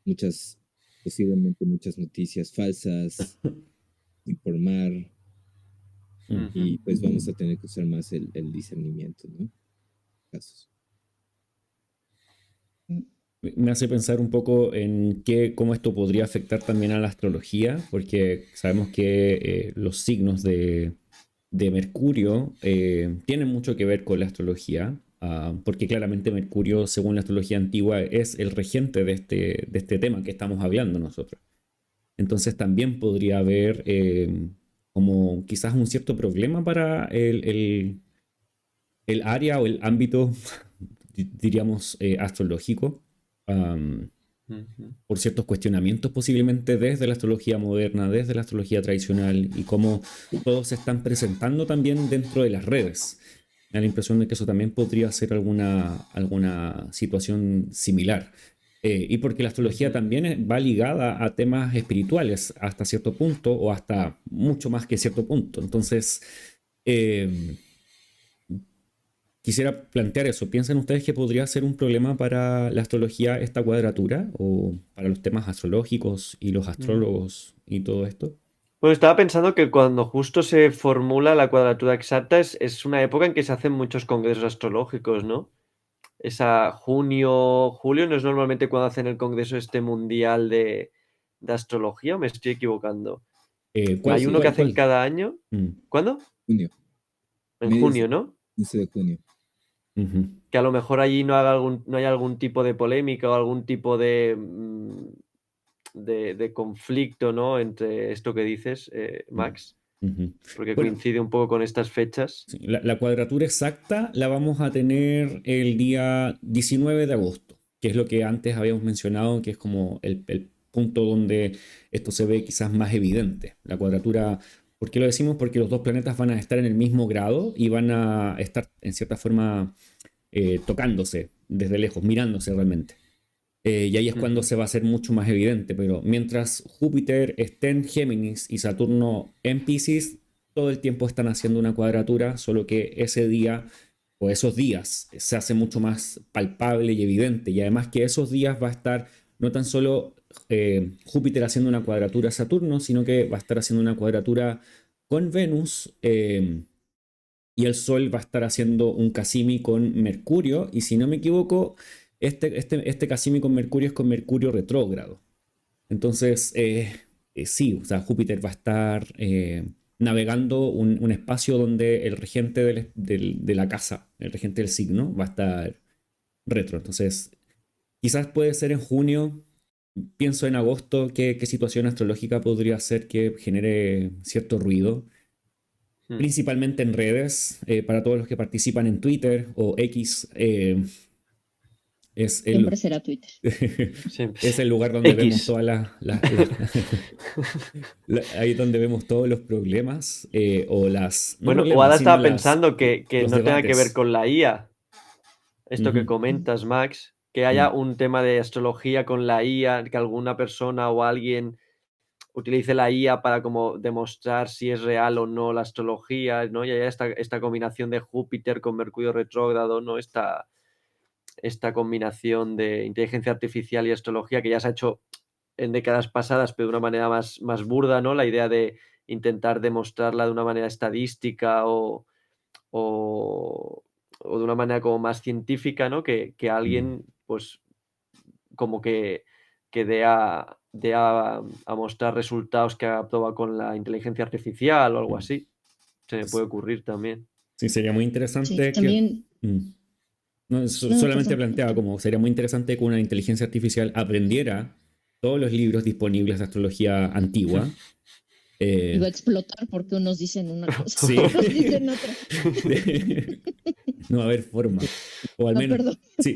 muchas, posiblemente muchas noticias falsas, informar, mm. ujú. y pues vamos a tener que usar más el discernimiento, ¿no? Casos. Me hace pensar un poco en cómo esto podría afectar también a la astrología, porque sabemos que los signos de Mercurio tienen mucho que ver con la astrología, porque claramente Mercurio, según la astrología antigua, es el regente de este tema que estamos hablando nosotros. Entonces también podría haber como quizás un cierto problema para el área o el ámbito, diríamos, astrológico. Ujú. por ciertos cuestionamientos posiblemente desde la astrología moderna, desde la astrología tradicional y cómo todos se están presentando también dentro de las redes. Me da la impresión de que eso también podría ser alguna situación similar. Y porque la astrología Ujú. también va ligada a temas espirituales hasta cierto punto o hasta mucho más que cierto punto. Entonces, eh, quisiera plantear eso. ¿Piensan ustedes que podría ser un problema para la astrología esta cuadratura o para los temas astrológicos y los Mm. astrólogos y todo esto? Bueno, estaba pensando que cuando justo se formula la cuadratura exacta es una época en que se hacen muchos congresos astrológicos, ¿no? Esa junio, julio no es normalmente cuando hacen el congreso este mundial de astrología, ¿o me estoy equivocando? ¿Cuál, Hay Sí, uno que cuál, hacen cuál? cada año. Mm, ¿Cuándo? junio, En medios junio, ¿no? 15 de junio. ujú. Que a lo mejor allí no hay algún tipo de polémica o algún tipo de conflicto, ¿no? Entre esto que dices, Mm, Max, ujú. porque Bueno, coincide un poco con estas fechas. sí, la cuadratura exacta la vamos a tener el día 19 de agosto, que es lo que antes habíamos mencionado, que es como el punto donde esto se ve quizás más evidente. La cuadratura, ¿por qué lo decimos? Porque los dos planetas van a estar en el mismo grado y van a estar en cierta forma tocándose desde lejos, mirándose realmente. Y ahí es cuando Ujú. se va a hacer mucho más evidente, pero mientras Júpiter esté en Géminis y Saturno en Piscis, todo el tiempo están haciendo una cuadratura, solo que ese día o esos días se hace mucho más palpable y evidente. Y además que esos días va a estar no tan solo Júpiter haciendo una cuadratura a Saturno, sino que va a estar haciendo una cuadratura con Venus y el Sol va a estar haciendo un Casimi con Mercurio, y si no me equivoco, este Casimi con Mercurio es con Mercurio retrógrado. Entonces, sí, o sea, Júpiter va a estar navegando un espacio donde el regente de la casa, el regente del signo, va a estar retro. Entonces, quizás puede ser en junio, pienso en agosto, qué situación astrológica podría ser que genere cierto ruido Mm. principalmente en redes, para todos los que participan en Twitter o X, es Siempre el, será Twitter. Siempre. es el lugar donde vemos X. todas ahí donde vemos todos los problemas o no Bueno, o problemas, ahora sino estaba pensando que los no tenga que ver debates. con la IA. Esto que Ujú, comentas, Max, que haya mm, un tema de astrología con la IA, que alguna persona o alguien utilice la IA para como demostrar si es real o no la astrología, ¿no? Y haya esta combinación de Júpiter con Mercurio retrógrado, ¿no? Esta combinación de inteligencia artificial y astrología que ya se ha hecho en décadas pasadas, pero de una manera más burda, ¿no? La idea de intentar demostrarla de una manera estadística o, o de una manera como más científica, ¿no? Que mm, alguien, pues, como que dé a mostrar resultados que ha probado con la inteligencia artificial o algo mm. así. Se me puede ocurrir también. Sí, sería muy Sí, interesante que... también, mm, no, no, solamente perdón. planteaba como sería muy interesante que una inteligencia artificial aprendiera todos los libros disponibles de astrología antigua. Iba eh, a explotar porque unos dicen una cosa, sí. otros dicen otra. No va a haber forma. O al Ah, menos, perdón. sí.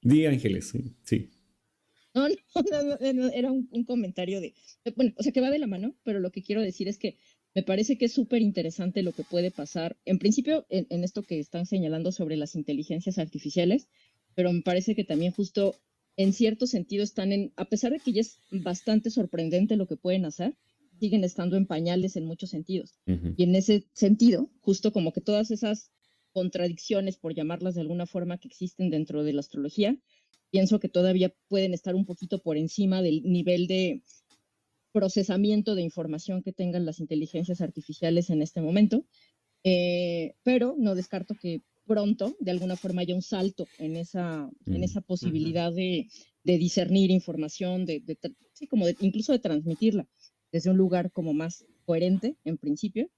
Di Ángeles, sí. Sí. No, no, no, era un comentario bueno, o sea, que va de la mano, pero lo que quiero decir es que me parece que es súper interesante lo que puede pasar, en principio, en esto que están señalando sobre las inteligencias artificiales, pero me parece que también justo en cierto sentido a pesar de que ya es bastante sorprendente lo que pueden hacer, siguen estando en pañales en muchos sentidos. Ujú, Y en ese sentido, justo como que todas esas contradicciones, por llamarlas de alguna forma, que existen dentro de la astrología, pienso que todavía pueden estar un poquito por encima del nivel de procesamiento de información que tengan las inteligencias artificiales en este momento, pero no descarto que pronto, de alguna forma, haya un salto en ujú, esa Ujú. posibilidad de discernir información, sí, como incluso de transmitirla desde un lugar como más coherente en principio.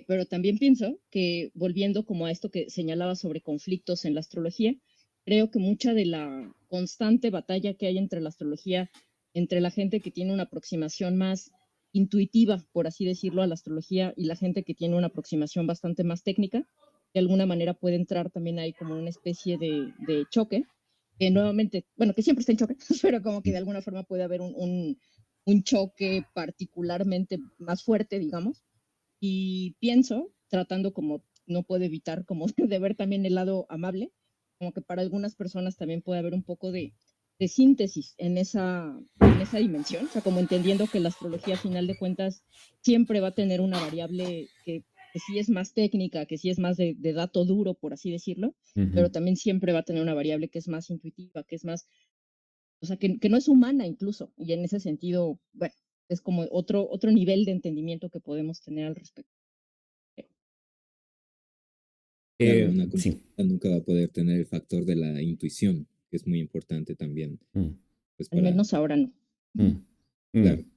Pero también pienso que, volviendo como a esto que señalaba sobre conflictos en la astrología, creo que mucha de la constante batalla que hay entre la astrología, entre la gente que tiene una aproximación más intuitiva, por así decirlo, a la astrología y la gente que tiene una aproximación bastante más técnica, de alguna manera puede entrar también ahí como una especie de choque que nuevamente, bueno, que siempre está en choque, pero como que de alguna forma puede haber un choque particularmente más fuerte, digamos. Y pienso, tratando como no puedo evitar como de ver también el lado amable, como que para algunas personas también puede haber un poco de síntesis en esa dimensión, o sea, como entendiendo que la astrología a final de cuentas siempre va a tener una variable que sí es más técnica, que sí es más de dato duro, por así decirlo, pero Ujú. también siempre va a tener una variable que es más intuitiva, que es más, o sea, que no es humana incluso, y en ese sentido, bueno, es como otro nivel de entendimiento que podemos tener al respecto. Claro, una Sí. computadora nunca va a poder tener el factor de la intuición, que es muy importante también, Mm, pues Al para, menos ahora no. mm, claro, mm,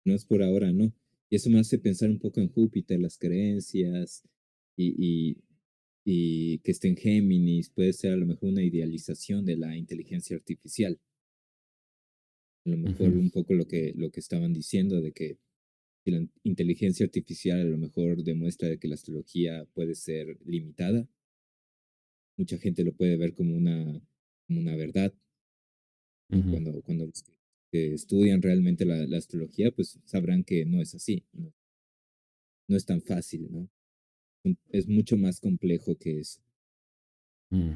no es por ahora, ¿no? Y eso me hace pensar un poco en Júpiter, las creencias y, y que esté en Géminis, puede ser a lo mejor una idealización de la inteligencia artificial. A lo mejor ujú. un poco lo que estaban diciendo de que la inteligencia artificial a lo mejor demuestra de que la astrología puede ser limitada. Mucha gente lo puede ver como una verdad, y Ujú. cuando los que estudian realmente la astrología, pues sabrán que no es así, no, no es tan fácil, ¿no? Es mucho más complejo que eso. Mm.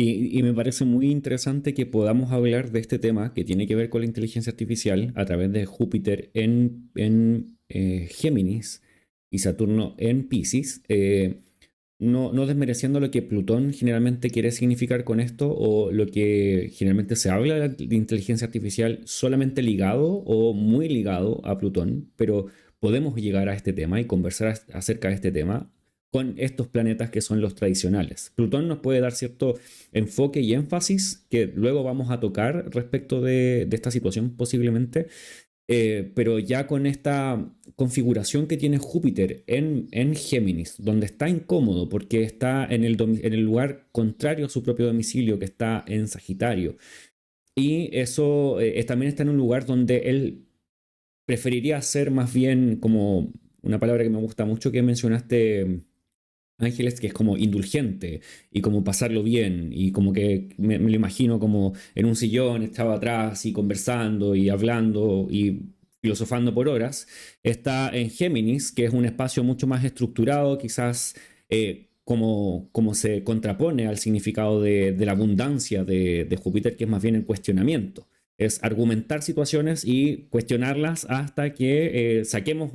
Y me parece muy interesante que podamos hablar de este tema que tiene que ver con la inteligencia artificial a través de Júpiter en Géminis y Saturno en Piscis, no desmereciendo lo que Plutón generalmente quiere significar con esto o lo que generalmente se habla de inteligencia artificial solamente ligado o muy ligado a Plutón, pero podemos llegar a este tema y conversar acerca de este tema con estos planetas que son los tradicionales. Plutón nos puede dar cierto enfoque y énfasis que luego vamos a tocar respecto de esta situación posiblemente, pero ya con esta configuración que tiene Júpiter en Géminis, donde está incómodo porque está en el lugar contrario a su propio domicilio, que está en Sagitario, y eso también está en un lugar donde él preferiría ser más bien como una palabra que me gusta mucho que mencionaste, Ángeles, que es como indulgente y como pasarlo bien y como que me lo imagino como en un sillón, estaba atrás y conversando y hablando y filosofando por horas. Está en Géminis, que es un espacio mucho más estructurado, quizás como se contrapone al significado de la abundancia de Júpiter, que es más bien el cuestionamiento. Es argumentar situaciones y cuestionarlas hasta que saquemos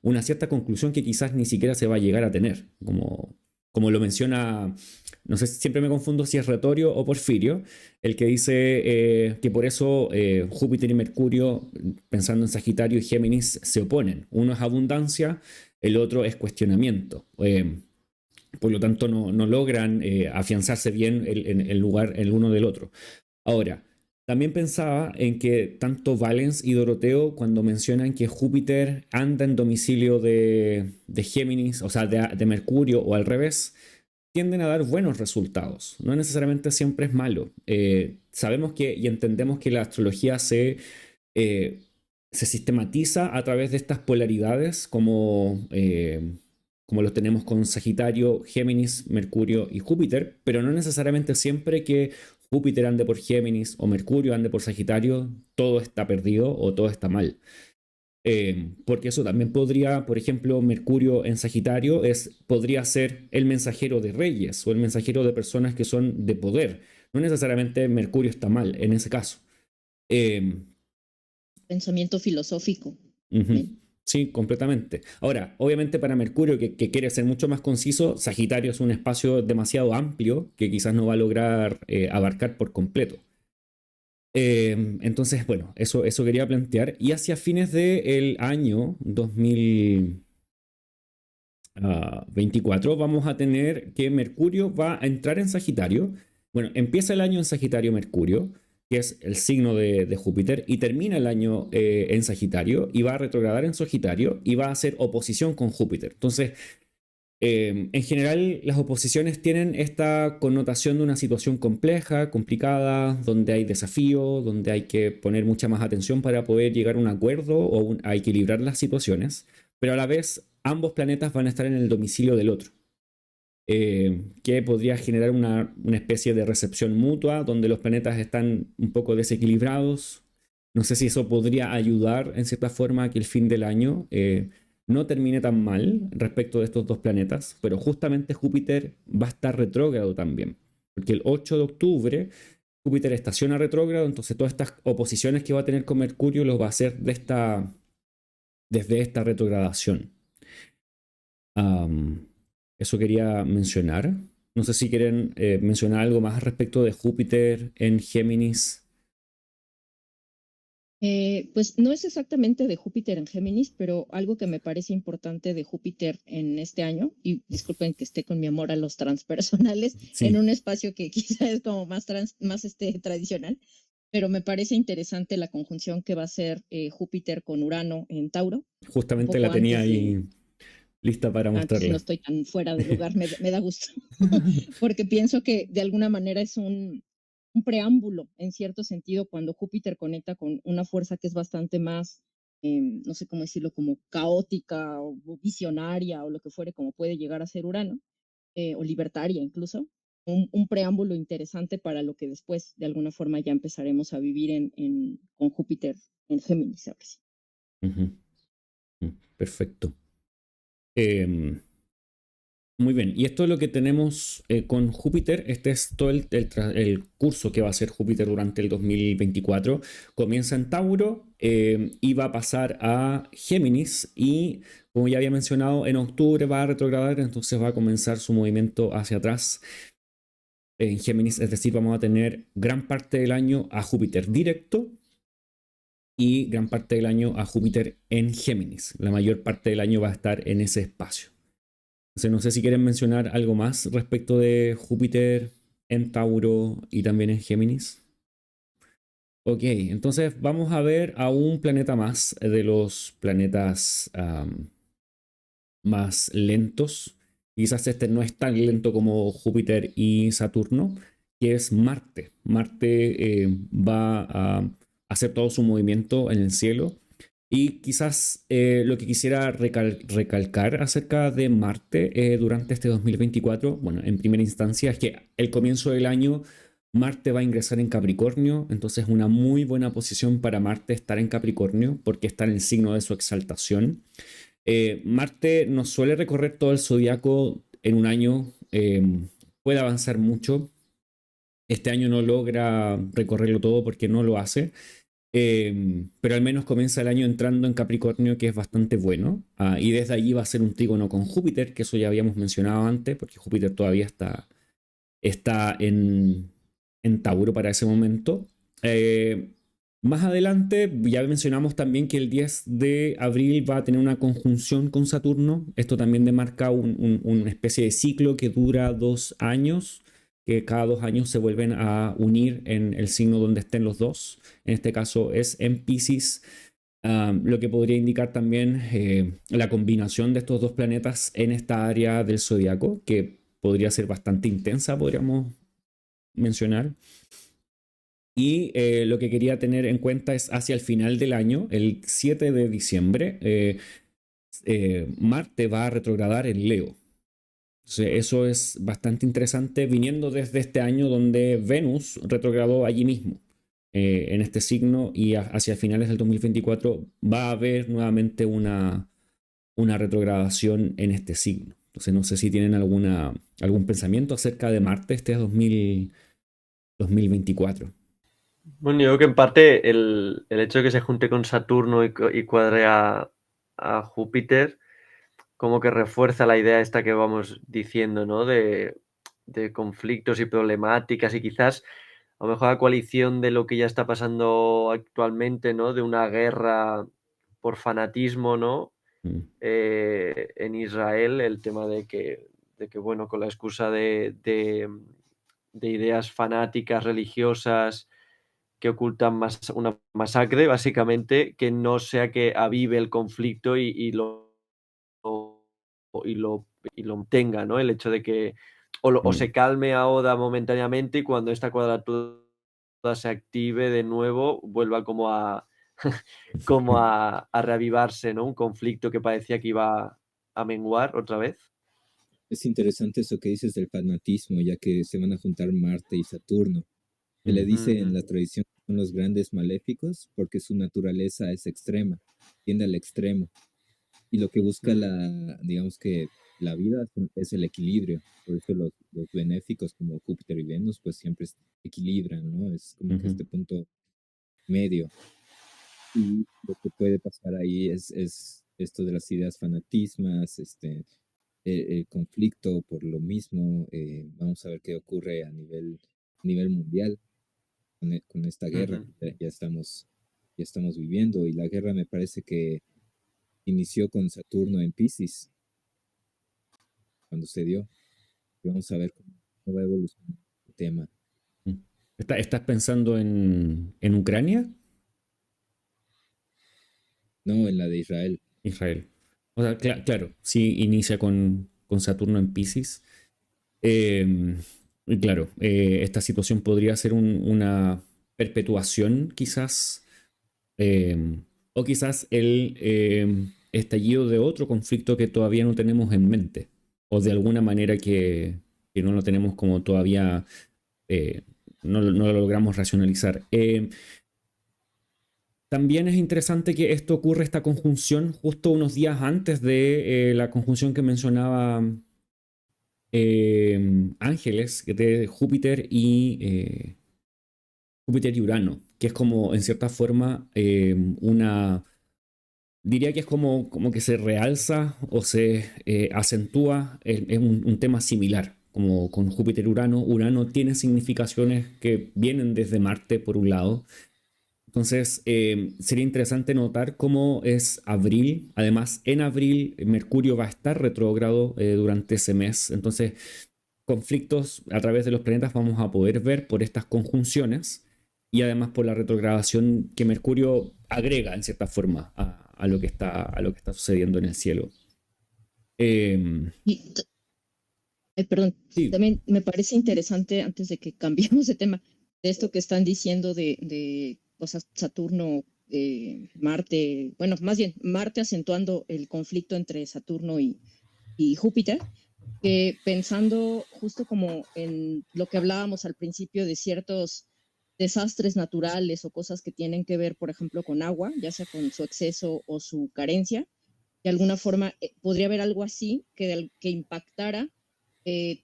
una cierta conclusión que quizás ni siquiera se va a llegar a tener, como lo menciona, no sé, siempre me confundo si es Retorio o Porfirio, el que dice que por eso Júpiter y Mercurio, pensando en Sagitario y Géminis, se oponen. Uno es abundancia, el otro es cuestionamiento. Por lo tanto, no logran afianzarse bien en el lugar el uno del otro. Ahora, también pensaba en que tanto Valens y Doroteo, cuando mencionan que Júpiter anda en domicilio de Géminis, o sea, de Mercurio o al revés, tienden a dar buenos resultados. No necesariamente siempre es malo. Sabemos que y entendemos que la astrología eh, se sistematiza a través de estas polaridades como lo tenemos con Sagitario, Géminis, Mercurio y Júpiter, pero no necesariamente siempre que Júpiter ande por Géminis o Mercurio ande por Sagitario, todo está perdido o todo está mal. Porque eso también podría, por ejemplo, Mercurio en Sagitario podría ser el mensajero de reyes o el mensajero de personas que son de poder. No necesariamente Mercurio está mal en ese caso. Eh, Pensamiento filosófico. Ujú. Bien. Sí, completamente. Ahora, obviamente para Mercurio, que quiere ser mucho más conciso, Sagitario es un espacio demasiado amplio que quizás no va a lograr abarcar por completo. Entonces, bueno, eso quería plantear. Y hacia fines del año 2024 vamos a tener que Mercurio va a entrar en Sagitario. Bueno, empieza el año en Sagitario Mercurio, que es el signo de Júpiter, y termina el año en Sagitario y va a retrogradar en Sagitario y va a hacer oposición con Júpiter. Entonces, en general, las oposiciones tienen esta connotación de una situación compleja, complicada, donde hay desafío, donde hay que poner mucha más atención para poder llegar a un acuerdo o a equilibrar las situaciones, pero a la vez ambos planetas van a estar en el domicilio del otro. que podría generar una especie de recepción mutua donde los planetas están un poco desequilibrados. No sé si eso podría ayudar en cierta forma a que el fin del año no termine tan mal respecto de estos dos planetas, pero justamente Júpiter va a estar retrógrado también, porque el 8 de octubre Júpiter estaciona retrógrado, entonces todas estas oposiciones que va a tener con Mercurio los va a hacer desde esta retrogradación. Um, Eso quería mencionar. No sé si quieren mencionar algo más respecto de Júpiter en Géminis. Pues no es exactamente de Júpiter en Géminis, pero algo que me parece importante de Júpiter en este año, y disculpen que esté con mi amor a los transpersonales en Sí, un espacio que quizá es como más, tradicional, pero me parece interesante la conjunción que va a hacer Júpiter con Urano en Tauro, un justamente la poco tenía antes de, ahí lista para entonces no mostrarla. estoy tan fuera de lugar, me da gusto, porque pienso que de alguna manera es un preámbulo en cierto sentido cuando Júpiter conecta con una fuerza que es bastante más, no sé cómo decirlo, como caótica o visionaria o lo que fuere, como puede llegar a ser Urano, o libertaria incluso. Un preámbulo interesante para lo que después de alguna forma ya empezaremos a vivir con Júpiter en Géminis. Ahora sí. Ujú, perfecto. Em, Muy bien, y esto es lo que tenemos con Júpiter. Este es todo el curso que va a hacer Júpiter durante el 2024. Comienza en Tauro y va a pasar a Géminis y, como ya había mencionado, en octubre va a retrogradar, entonces va a comenzar su movimiento hacia atrás en Géminis. Es decir, vamos a tener gran parte del año a Júpiter directo y gran parte del año a Júpiter en Géminis. La mayor parte del año va a estar en ese espacio. Entonces, no sé si quieren mencionar algo más respecto de Júpiter en Tauro y también en Géminis. Ok, entonces vamos a ver a un planeta más de los planetas más lentos. Quizás este no es tan lento como Júpiter y Saturno, que es Marte. Marte va a hacer todo su movimiento en el cielo. Y quizás lo que quisiera recalcar acerca de Marte durante este 2024, bueno, en primera instancia es que el comienzo del año Marte va a ingresar en Capricornio, entonces es una muy buena posición para Marte estar en Capricornio porque está en el signo de su exaltación. Marte no suele recorrer todo el zodiaco en un año, puede avanzar mucho. Este año no logra recorrerlo todo porque no lo hace, pero al menos comienza el año entrando en Capricornio, que es bastante bueno. Y desde allí va a ser un trígono con Júpiter, que eso ya habíamos mencionado antes, porque Júpiter todavía está en Tauro para ese momento. Eh, Más adelante ya mencionamos también que el 10 de abril va a tener una conjunción con Saturno. Esto también demarca una especie de ciclo que dura 2 años, que cada 2 años se vuelven a unir en el signo donde estén los dos. En este caso es en Pisces, lo que podría indicar también la combinación de estos dos planetas en esta área del zodiaco, que podría ser bastante intensa, podríamos mencionar. Y lo que quería tener en cuenta es hacia el final del año, el 7 de diciembre, Marte va a retrogradar en Leo. Entonces, eso es bastante interesante viniendo desde este año donde Venus retrogradó allí mismo, en este signo, y hacia finales del 2024 va a haber nuevamente una retrogradación en este signo. Entonces, no sé si tienen algún pensamiento acerca de Marte este 2024. Bueno, yo creo que en parte el hecho de que se junte con Saturno y cuadre a Júpiter, como que refuerza la idea esta que vamos diciendo, ¿no? De conflictos y problemáticas y quizás a lo mejor la coalición de lo que ya está pasando actualmente, ¿no? De una guerra por fanatismo, ¿no? Mm, En Israel, el tema de que bueno, con la excusa de ideas fanáticas, religiosas, que ocultan una masacre, básicamente, que no sea que avive el conflicto y lo, y lo tenga, ¿no? El hecho de que o mm, se calme a Oda momentáneamente y cuando esta cuadratura se active de nuevo, vuelva como a reavivarse, ¿no? Un conflicto que parecía que iba a menguar otra vez. Es interesante eso que dices del fanatismo, ya que se van a juntar Marte y Saturno. Se le dice en la tradición que son los grandes maléficos porque su naturaleza es extrema, tiende al extremo. Y lo que busca digamos que la vida es el equilibrio. Por eso los benéficos como Júpiter y Venus pues siempre equilibran, ¿no? Es como que este punto medio. Y lo que puede pasar ahí es esto de las ideas fanatismas, el conflicto por lo mismo. Vamos a ver qué ocurre a nivel mundial con esta guerra que ya estamos viviendo. Y la guerra me parece que inició con Saturno en Piscis, cuando se dio. Y vamos a ver cómo va a evolucionar el tema. ¿Estás pensando en Ucrania? No, en la de Israel. Israel. O sea, claro, sí inicia con Saturno en Piscis. Y claro, esta situación podría ser una perpetuación quizás, o quizás el estallido de otro conflicto que todavía no tenemos en mente, o de alguna manera que no lo tenemos como todavía, no lo logramos racionalizar. También es interesante que esto ocurre, esta conjunción, justo unos días antes de la conjunción que mencionaba Ángeles, de Júpiter y Urano, que es como, en cierta forma, diría que es como que se realza o se acentúa en un tema similar, como con Júpiter-Urano. Urano tiene significaciones que vienen desde Marte, por un lado. Entonces, sería interesante notar cómo es abril. Además, en abril, Mercurio va a estar retrógrado durante ese mes. Entonces, conflictos a través de los planetas vamos a poder ver por estas conjunciones y además por la retrogradación que Mercurio agrega, en cierta forma, a lo que está sucediendo en el cielo. Perdón, Sí. también me parece interesante, antes de que cambiemos de tema, de esto que están diciendo de cosas Saturno, Marte, bueno, más bien Marte acentuando el conflicto entre Saturno y Júpiter, que pensando justo como en lo que hablábamos al principio de ciertos desastres naturales o cosas que tienen que ver, por ejemplo, con agua, ya sea con su exceso o su carencia, de alguna forma podría haber algo así que impactara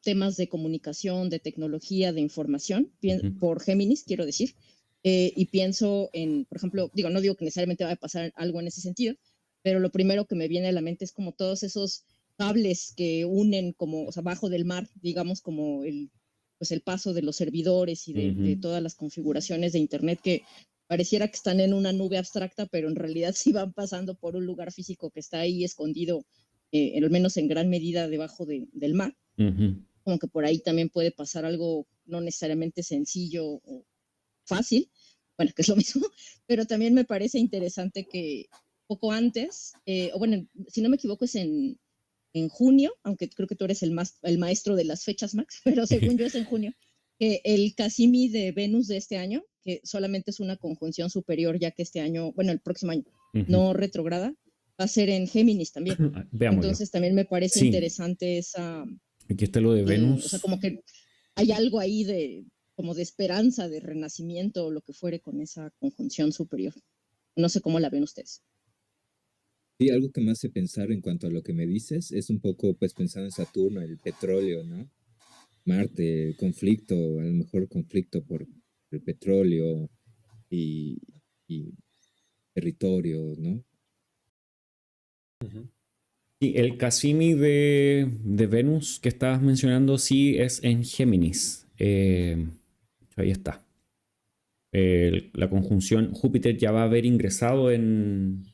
temas de comunicación, de tecnología, de información, por Géminis, quiero decir. Y pienso en, por ejemplo, no digo que necesariamente va a pasar algo en ese sentido, pero lo primero que me viene a la mente es como todos esos cables que unen como, o sea, bajo del mar, digamos, como el paso de los servidores y de todas las configuraciones de Internet que pareciera que están en una nube abstracta, pero en realidad sí van pasando por un lugar físico que está ahí escondido, al menos en gran medida debajo del mar. Como que por ahí también puede pasar algo no necesariamente sencillo o fácil, bueno, que es lo mismo, pero también me parece interesante que poco antes, o bueno, si no me equivoco es en junio, aunque creo que tú eres el maestro de las fechas, Max, pero según yo es en junio, que el Cassini de Venus de este año, que solamente es una conjunción superior, ya que este año, bueno, el próximo año, no retrograda, va a ser en Géminis también. Veámoslo. Entonces también me parece interesante esa... Aquí está lo de Venus. O sea, como que hay algo ahí como de esperanza, de renacimiento o lo que fuere con esa conjunción superior. No sé cómo la ven ustedes. Sí, algo que me hace pensar en cuanto a lo que me dices es un poco, pues, pensando en Saturno, el petróleo, ¿no? Marte, el conflicto, a lo mejor conflicto por el petróleo y territorio, ¿no? Sí, el Cassini de Venus que estabas mencionando sí es en Géminis. Ahí está. La conjunción Júpiter ya va a haber ingresado en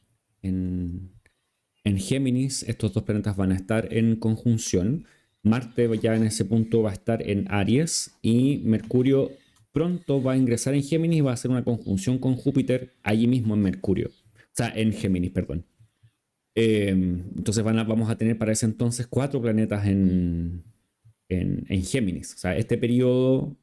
Géminis. Estos dos planetas van a estar en conjunción. Marte ya en ese punto va a estar en Aries y Mercurio pronto va a ingresar en Géminis y va a hacer una conjunción con Júpiter allí mismo en Mercurio. O sea, en Géminis, perdón. Entonces vamos a tener para ese entonces 4 planetas en Géminis. O sea, este periodo,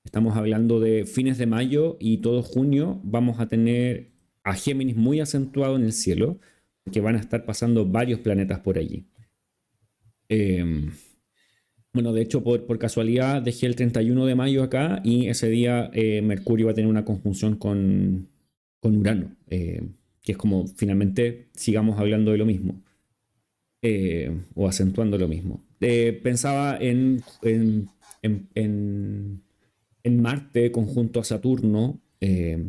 estamos hablando de fines de mayo y todo junio, vamos a tener a Géminis muy acentuado en el cielo, que van a estar pasando varios planetas por allí. Eh, bueno, de hecho, por casualidad dejé el 31 de mayo acá y ese día Mercurio va a tener una conjunción con Urano, que es como finalmente sigamos hablando de lo mismo o acentuando lo mismo. Pensaba en Marte conjunto a Saturno,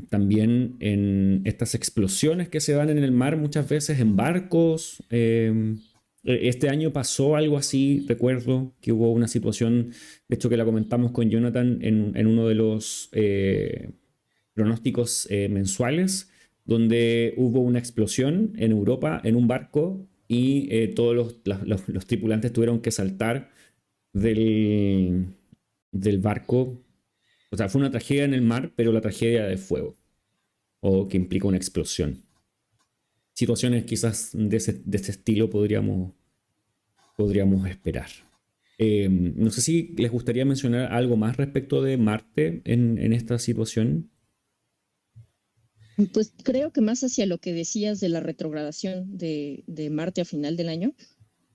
también en estas explosiones que se dan en el mar muchas veces en barcos. Este año pasó algo así, recuerdo que hubo una situación, de hecho que la comentamos con Jonathan en uno de los pronósticos mensuales, donde hubo una explosión en Europa en un barco y todos los tripulantes tuvieron que saltar del, del barco. O sea, fue una tragedia en el mar, pero la tragedia de fuego, o que implica una explosión. Situaciones quizás de ese estilo podríamos esperar. No sé si les gustaría mencionar algo más respecto de Marte en esta situación. Pues creo que más hacia lo que decías de la retrogradación de Marte a final del año,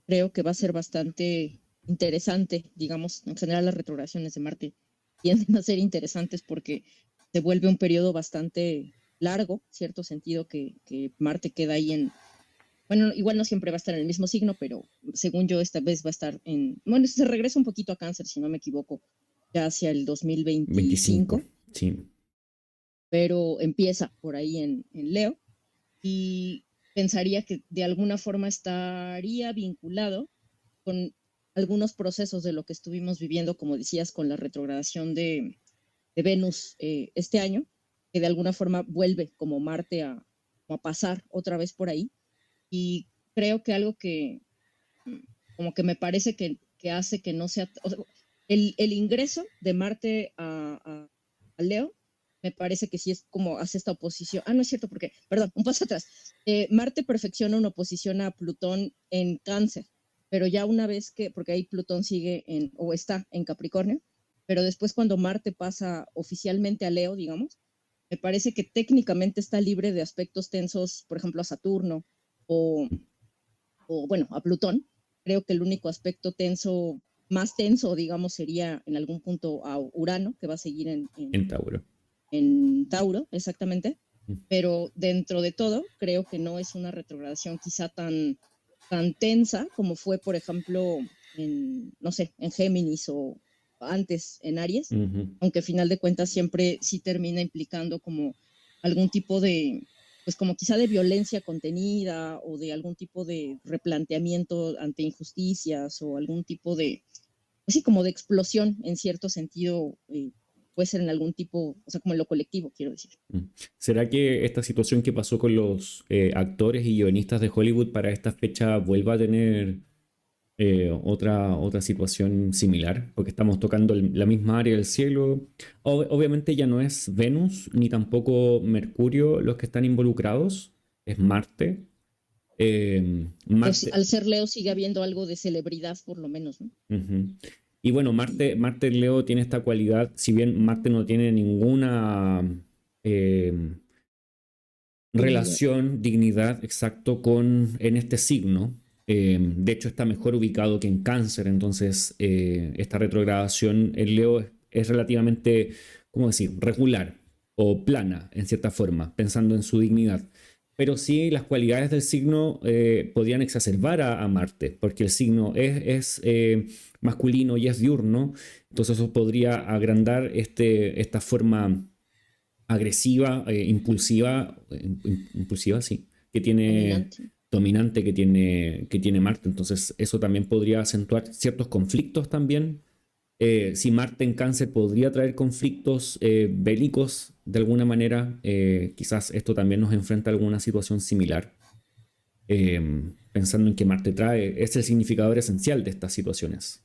creo que va a ser bastante interesante, digamos, en general las retrogradaciones de Marte tienden a ser interesantes porque se vuelve un periodo bastante largo, cierto sentido que Marte queda ahí en, bueno, igual no siempre va a estar en el mismo signo, pero según yo esta vez va a estar en, bueno, se regresa un poquito a Cáncer, si no me equivoco, ya hacia el 25, 2025, sí. pero empieza por ahí en Leo y pensaría que de alguna forma estaría vinculado con algunos procesos de lo que estuvimos viviendo, como decías, con la retrogradación de Venus este año, que de alguna forma vuelve como Marte a pasar otra vez por ahí. Y creo que algo que como que me parece que hace que no sea, o sea, el ingreso de Marte a Leo, me parece que sí es como hace esta oposición. Ah, no es cierto, porque, perdón, un paso atrás. Marte perfecciona una oposición a Plutón en Cáncer, pero ya una vez que, porque ahí Plutón sigue en, o está en Capricornio, pero después cuando Marte pasa oficialmente a Leo, digamos, me parece que técnicamente está libre de aspectos tensos, por ejemplo, a Saturno o, o bueno, a Plutón. Creo que el único aspecto tenso, más tenso, digamos, sería en algún punto a Urano, que va a seguir En Tauro. en Tauro, exactamente. Pero dentro de todo, creo que no es una retrogradación quizá tan tensa como fue, por ejemplo, no sé, en Géminis o antes en Aries, aunque al final de cuentas siempre sí termina implicando como algún tipo de, pues como quizá de violencia contenida o de algún tipo de replanteamiento ante injusticias o algún tipo de, pues sí, como de explosión en cierto sentido, puede ser en algún tipo, o sea, como en lo colectivo, quiero decir. ¿Será que esta situación que pasó con los actores y guionistas de Hollywood para esta fecha vuelva a tener otra situación similar? Porque estamos tocando la misma área del cielo. Obviamente ya no es Venus ni tampoco Mercurio los que están involucrados, es Marte. Pero sí, Marte. al ser Leo sigue habiendo algo de celebridad, por lo menos, ¿no? Y bueno, Marte en Leo tiene esta cualidad, si bien Marte no tiene ninguna eh, Dignidad. relación, dignidad, exacto, en este signo. De hecho, está mejor ubicado que en Cáncer, entonces esta retrogradación en Leo es relativamente, ¿cómo decir?, regular o plana, en cierta forma, pensando en su dignidad. Pero sí, las cualidades del signo podrían exacerbar a Marte, porque el signo es masculino y es diurno, entonces eso podría agrandar esta forma agresiva, impulsiva, sí, que tiene Dominante. dominante que tiene Marte. Entonces, eso también podría acentuar ciertos conflictos también. Si Marte en Cáncer podría traer conflictos bélicos de alguna manera, quizás esto también nos enfrenta a alguna situación similar. Pensando en que Marte es el significador esencial de estas situaciones.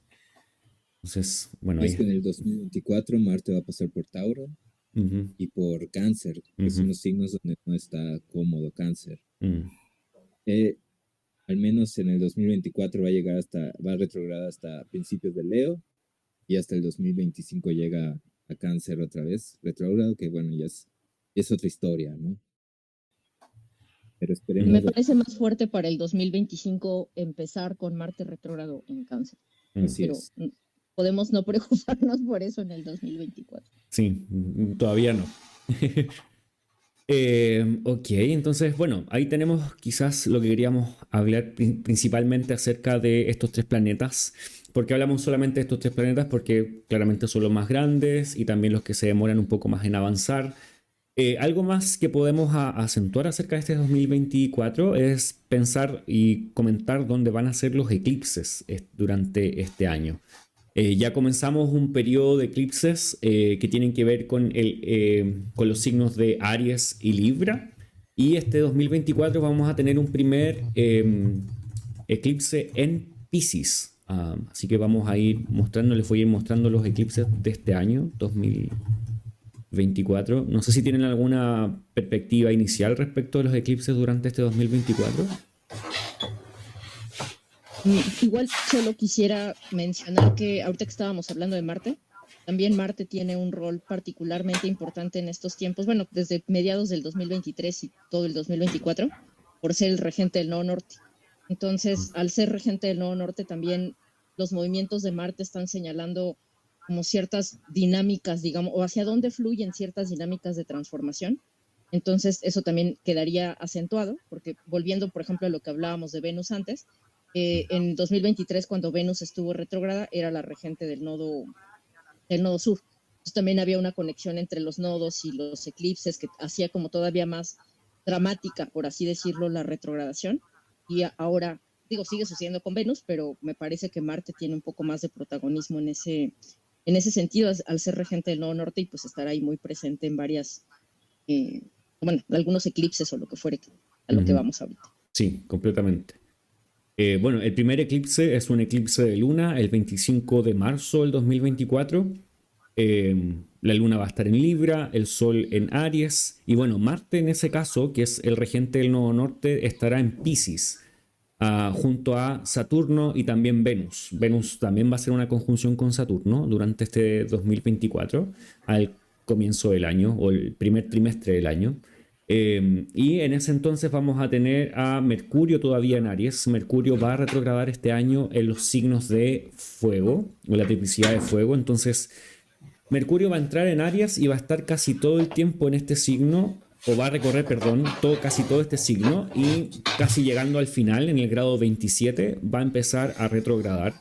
Entonces, bueno, Y ahí es que en el 2024 Marte va a pasar por Tauro uh-huh, y por Cáncer, que son uh-huh, los signos donde no está cómodo Cáncer. uh-huh. Eh, Al menos en el 2024 va a retrogradar hasta principios de Leo y hasta el 2025 llega a Cáncer otra vez, retrógrado, que bueno, ya es otra historia, ¿no? pero Me esperemos. parece más fuerte para el 2025 empezar con Marte retrógrado en Cáncer, Así pero es. podemos no preocuparnos por eso en el 2024. Sí, todavía no. Ok, entonces, bueno, ahí tenemos quizás lo que queríamos hablar principalmente acerca de estos tres planetas. ¿Por qué hablamos solamente de estos tres planetas? Porque claramente son los más grandes y también los que se demoran un poco más en avanzar. Algo más que podemos acentuar acerca de este 2024 es pensar y comentar dónde van a ser los eclipses durante este año. Ya comenzamos un periodo de eclipses que tienen que ver con los signos de Aries y Libra. Y este 2024 vamos a tener un primer eclipse en Pisces. Así que vamos a ir mostrando, les voy a ir mostrando los eclipses de este año, 2024. No sé si tienen alguna perspectiva inicial respecto de los eclipses durante este 2024. Igual solo quisiera mencionar que ahorita que estábamos hablando de Marte, también Marte tiene un rol particularmente importante en estos tiempos, bueno, desde mediados del 2023 y todo el 2024, por ser el regente del Nodo Norte. Entonces, al ser regente del Nodo Norte, también los movimientos de Marte están señalando como ciertas dinámicas, digamos, o hacia dónde fluyen ciertas dinámicas de transformación. Entonces, eso también quedaría acentuado, porque volviendo, por ejemplo, a lo que hablábamos de Venus antes, en 2023, cuando Venus estuvo retrógrada, era la regente del nodo sur. Entonces también había una conexión entre los nodos y los eclipses que hacía como todavía más dramática, por así decirlo, la retrogradación. Y ahora, digo, sigue sucediendo con Venus, pero me parece que Marte tiene un poco más de protagonismo en ese sentido, al ser regente del nodo norte, y pues estar ahí muy presente en varias, eh, bueno, algunos eclipses o lo que fuere, a lo que vamos ahorita. Sí, completamente. Bueno, el primer eclipse es un eclipse de luna el 25 de marzo del 2024. La luna va a estar en Libra, el sol en Aries y bueno, Marte en ese caso, que es el regente del nodo norte, estará en Pisces, junto a Saturno y también Venus. Venus también va a ser una conjunción con Saturno durante este 2024, al comienzo del año o el primer trimestre del año. Y en ese entonces vamos a tener a Mercurio todavía en Aries. Mercurio va a retrogradar este año en los signos de fuego, o la triplicidad de fuego. Entonces, Mercurio va a entrar en Aries y va a estar casi todo el tiempo en este signo, o va a recorrer, perdón, casi todo este signo, y casi llegando al final, en el grado 27, va a empezar a retrogradar.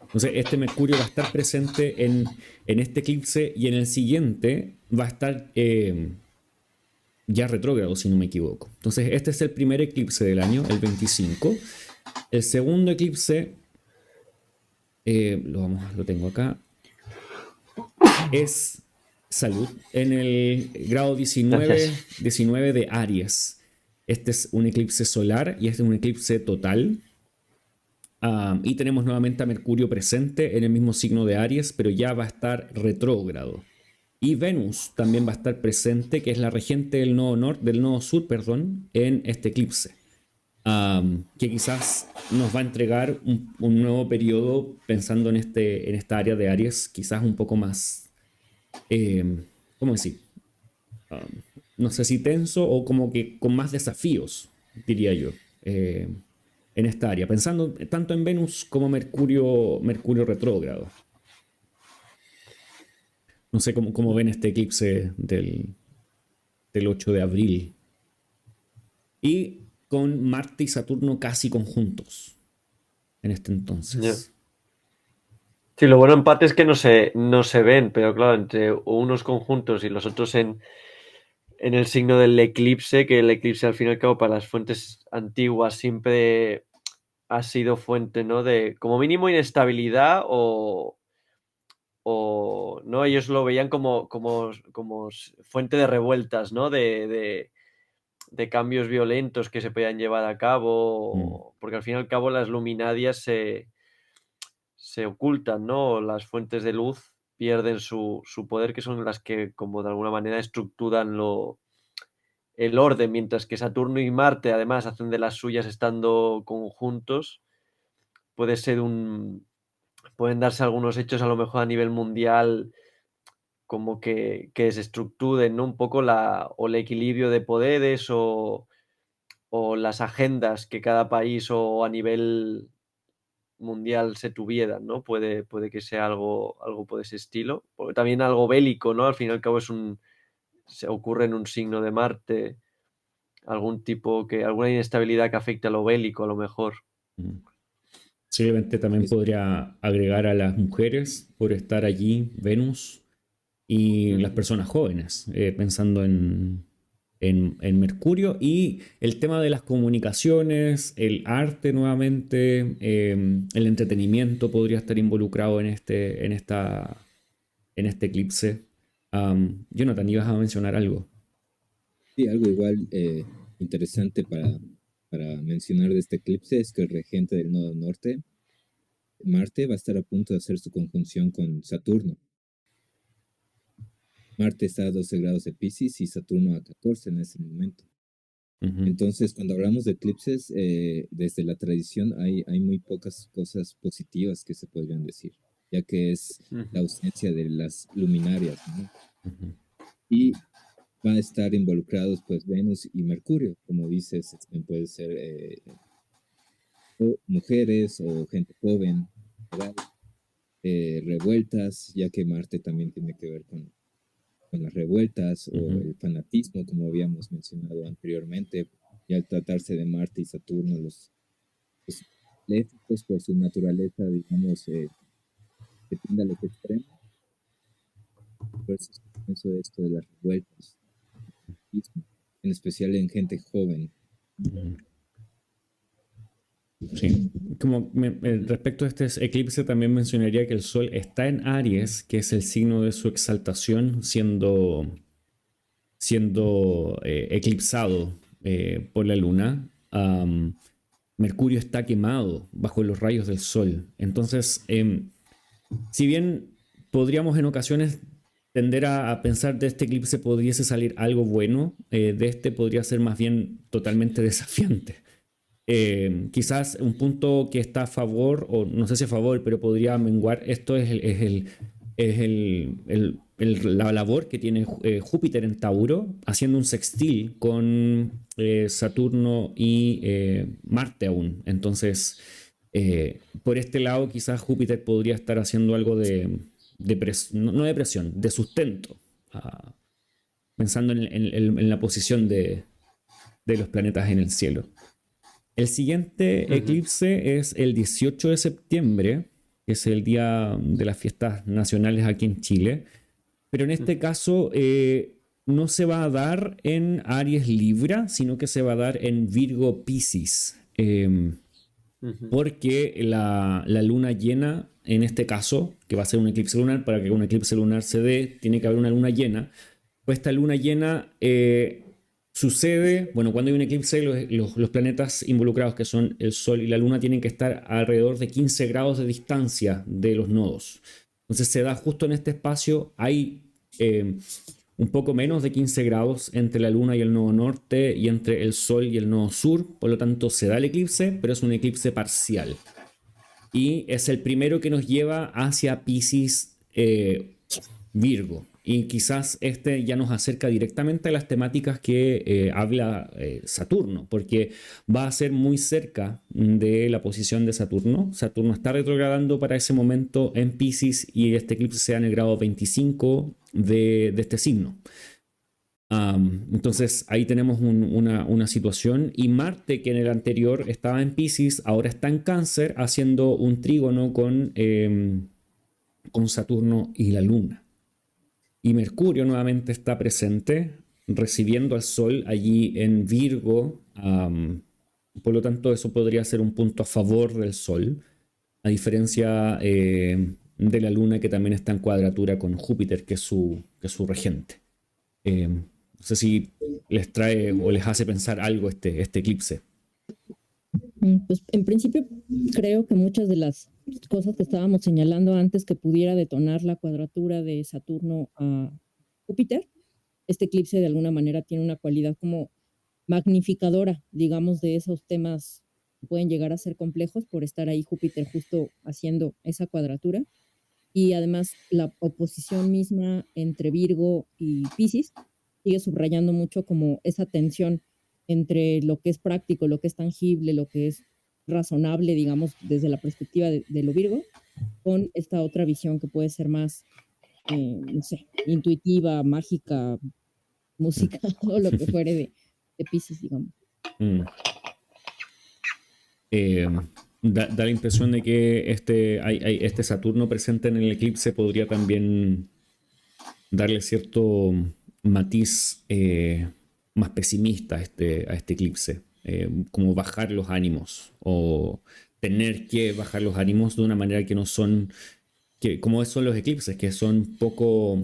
Entonces, este Mercurio va a estar presente en este eclipse y en el siguiente va a estar ya retrógrado, si no me equivoco. Entonces, este es el primer eclipse del año, el 25. El segundo eclipse, lo tengo acá, es salud en el grado 19 de Aries. Este es un eclipse solar y este es un eclipse total. Y tenemos nuevamente a Mercurio presente en el mismo signo de Aries, pero ya va a estar retrógrado. Y Venus también va a estar presente, que es la regente del nodo sur, perdón, en este eclipse. Que quizás nos va a entregar un nuevo periodo pensando en esta área de Aries, quizás un poco más, ¿cómo decir? No sé si tenso o como que con más desafíos, diría yo, en esta área, pensando tanto en Venus como Mercurio retrógrado. No sé cómo ven este eclipse del 8 de abril. Y con Marte y Saturno casi conjuntos en este entonces. Yeah. Sí, lo bueno en empate es que no se ven, pero claro, entre unos conjuntos y los otros en el signo del eclipse, que el eclipse al fin y al cabo para las fuentes antiguas siempre ha sido fuente, ¿no? De como mínimo inestabilidad o no, ellos lo veían como fuente de revueltas, ¿no? De cambios violentos que se podían llevar a cabo, porque al fin y al cabo las luminarias se ocultan, ¿no? Las fuentes de luz pierden su poder, que son las que como de alguna manera estructuran el orden, mientras que Saturno y Marte además hacen de las suyas estando conjuntos. Pueden darse algunos hechos a lo mejor a nivel mundial como que desestructuren, ¿no? Un poco o el equilibrio de poderes o o las agendas que cada país o a nivel mundial se tuvieran, ¿no? Puede que sea algo por ese estilo. Porque también algo bélico, ¿no? Al fin y al cabo se ocurre en un signo de Marte, alguna inestabilidad que afecte a lo bélico, a lo mejor. Posiblemente también Es- podría agregar a las mujeres por estar allí, Venus, y las Ujú. personas jóvenes, pensando en Mercurio y el tema de las comunicaciones, el arte nuevamente, el entretenimiento podría estar involucrado en este eclipse. Jonathan, ibas a mencionar algo. Sí, algo igual interesante para mencionar de este eclipse es que el regente del nodo norte, Marte, va a estar a punto de hacer su conjunción con Saturno. Marte está a 12 grados de Piscis y Saturno a 14 en ese momento. Ujú, Entonces, cuando hablamos de eclipses, desde la tradición hay muy pocas cosas positivas que se podrían decir, ya que es la Ujú. ausencia de las luminarias, ¿no? ujú, Y van a estar involucrados pues Venus y Mercurio, como dices, puede ser o mujeres o gente joven, ¿verdad? Revueltas, ya que Marte también tiene que ver con las revueltas o ujú, el fanatismo, como habíamos mencionado anteriormente, y al tratarse de Marte y Saturno, los maléficos por su naturaleza, digamos, que tiende a los extremos, por eso es que pienso esto de las revueltas, en especial en gente joven. ujú. Sí, respecto a este eclipse también mencionaría que el Sol está en Aries, que es el signo de su exaltación, siendo eclipsado por la Luna. Mercurio está quemado bajo los rayos del Sol. Entonces, si bien podríamos en ocasiones tender a pensar de este eclipse pudiese salir algo bueno, de este podría ser más bien totalmente desafiante. Quizás un punto que está a favor, o no sé si a favor, pero podría menguar, esto es la labor que tiene Júpiter en Tauro, haciendo un sextil con Saturno y Marte aún. Entonces, por este lado, quizás Júpiter podría estar haciendo algo no de presión, de sustento, ah, pensando en la posición de los planetas en el cielo. El siguiente Ujú. eclipse es el 18 de septiembre, que es el día de las fiestas nacionales aquí en Chile. Pero en este caso no se va a dar en Aries Libra, sino que se va a dar en Virgo Piscis. Ujú. Porque la luna llena, en este caso, que va a ser un eclipse lunar, para que un eclipse lunar se dé, tiene que haber una luna llena. Pues esta luna llena sucede, bueno, cuando hay un eclipse, los planetas involucrados, que son el Sol y la Luna, tienen que estar alrededor de 15 grados de distancia de los nodos. Entonces se da justo en este espacio, hay un poco menos de 15 grados entre la Luna y el nodo norte y entre el Sol y el nodo sur, por lo tanto se da el eclipse, pero es un eclipse parcial. Y es el primero que nos lleva hacia Piscis Virgo. Y quizás este ya nos acerca directamente a las temáticas que habla Saturno, porque va a ser muy cerca de la posición de Saturno. Saturno está retrogradando para ese momento en Piscis y este eclipse se da en el grado 25 de este signo. Entonces ahí tenemos una situación y Marte, que en el anterior estaba en Piscis, ahora está en Cáncer haciendo un trígono con Saturno y la Luna. Y Mercurio nuevamente está presente, recibiendo al Sol allí en Virgo. Por lo tanto, eso podría ser un punto a favor del Sol, a diferencia de la Luna, que también está en cuadratura con Júpiter, que es su regente. No sé si les trae o les hace pensar algo este eclipse. Pues en principio creo que muchas de las cosas que estábamos señalando antes que pudiera detonar la cuadratura de Saturno a Júpiter, este eclipse de alguna manera tiene una cualidad como magnificadora, digamos, de esos temas que pueden llegar a ser complejos por estar ahí Júpiter justo haciendo esa cuadratura. Y además la oposición misma entre Virgo y Piscis sigue subrayando mucho como esa tensión entre lo que es práctico, lo que es tangible, lo que es razonable, digamos, desde la perspectiva de lo Virgo, con esta otra visión que puede ser más, no sé, intuitiva, mágica, música, o lo que fuere de Piscis, digamos. Mm. Eh, da la impresión de que este Saturno presente en el eclipse podría también darle cierto matiz más pesimista a este eclipse, como bajar los ánimos o tener que bajar los ánimos de una manera que no son, como son los eclipses, que son poco...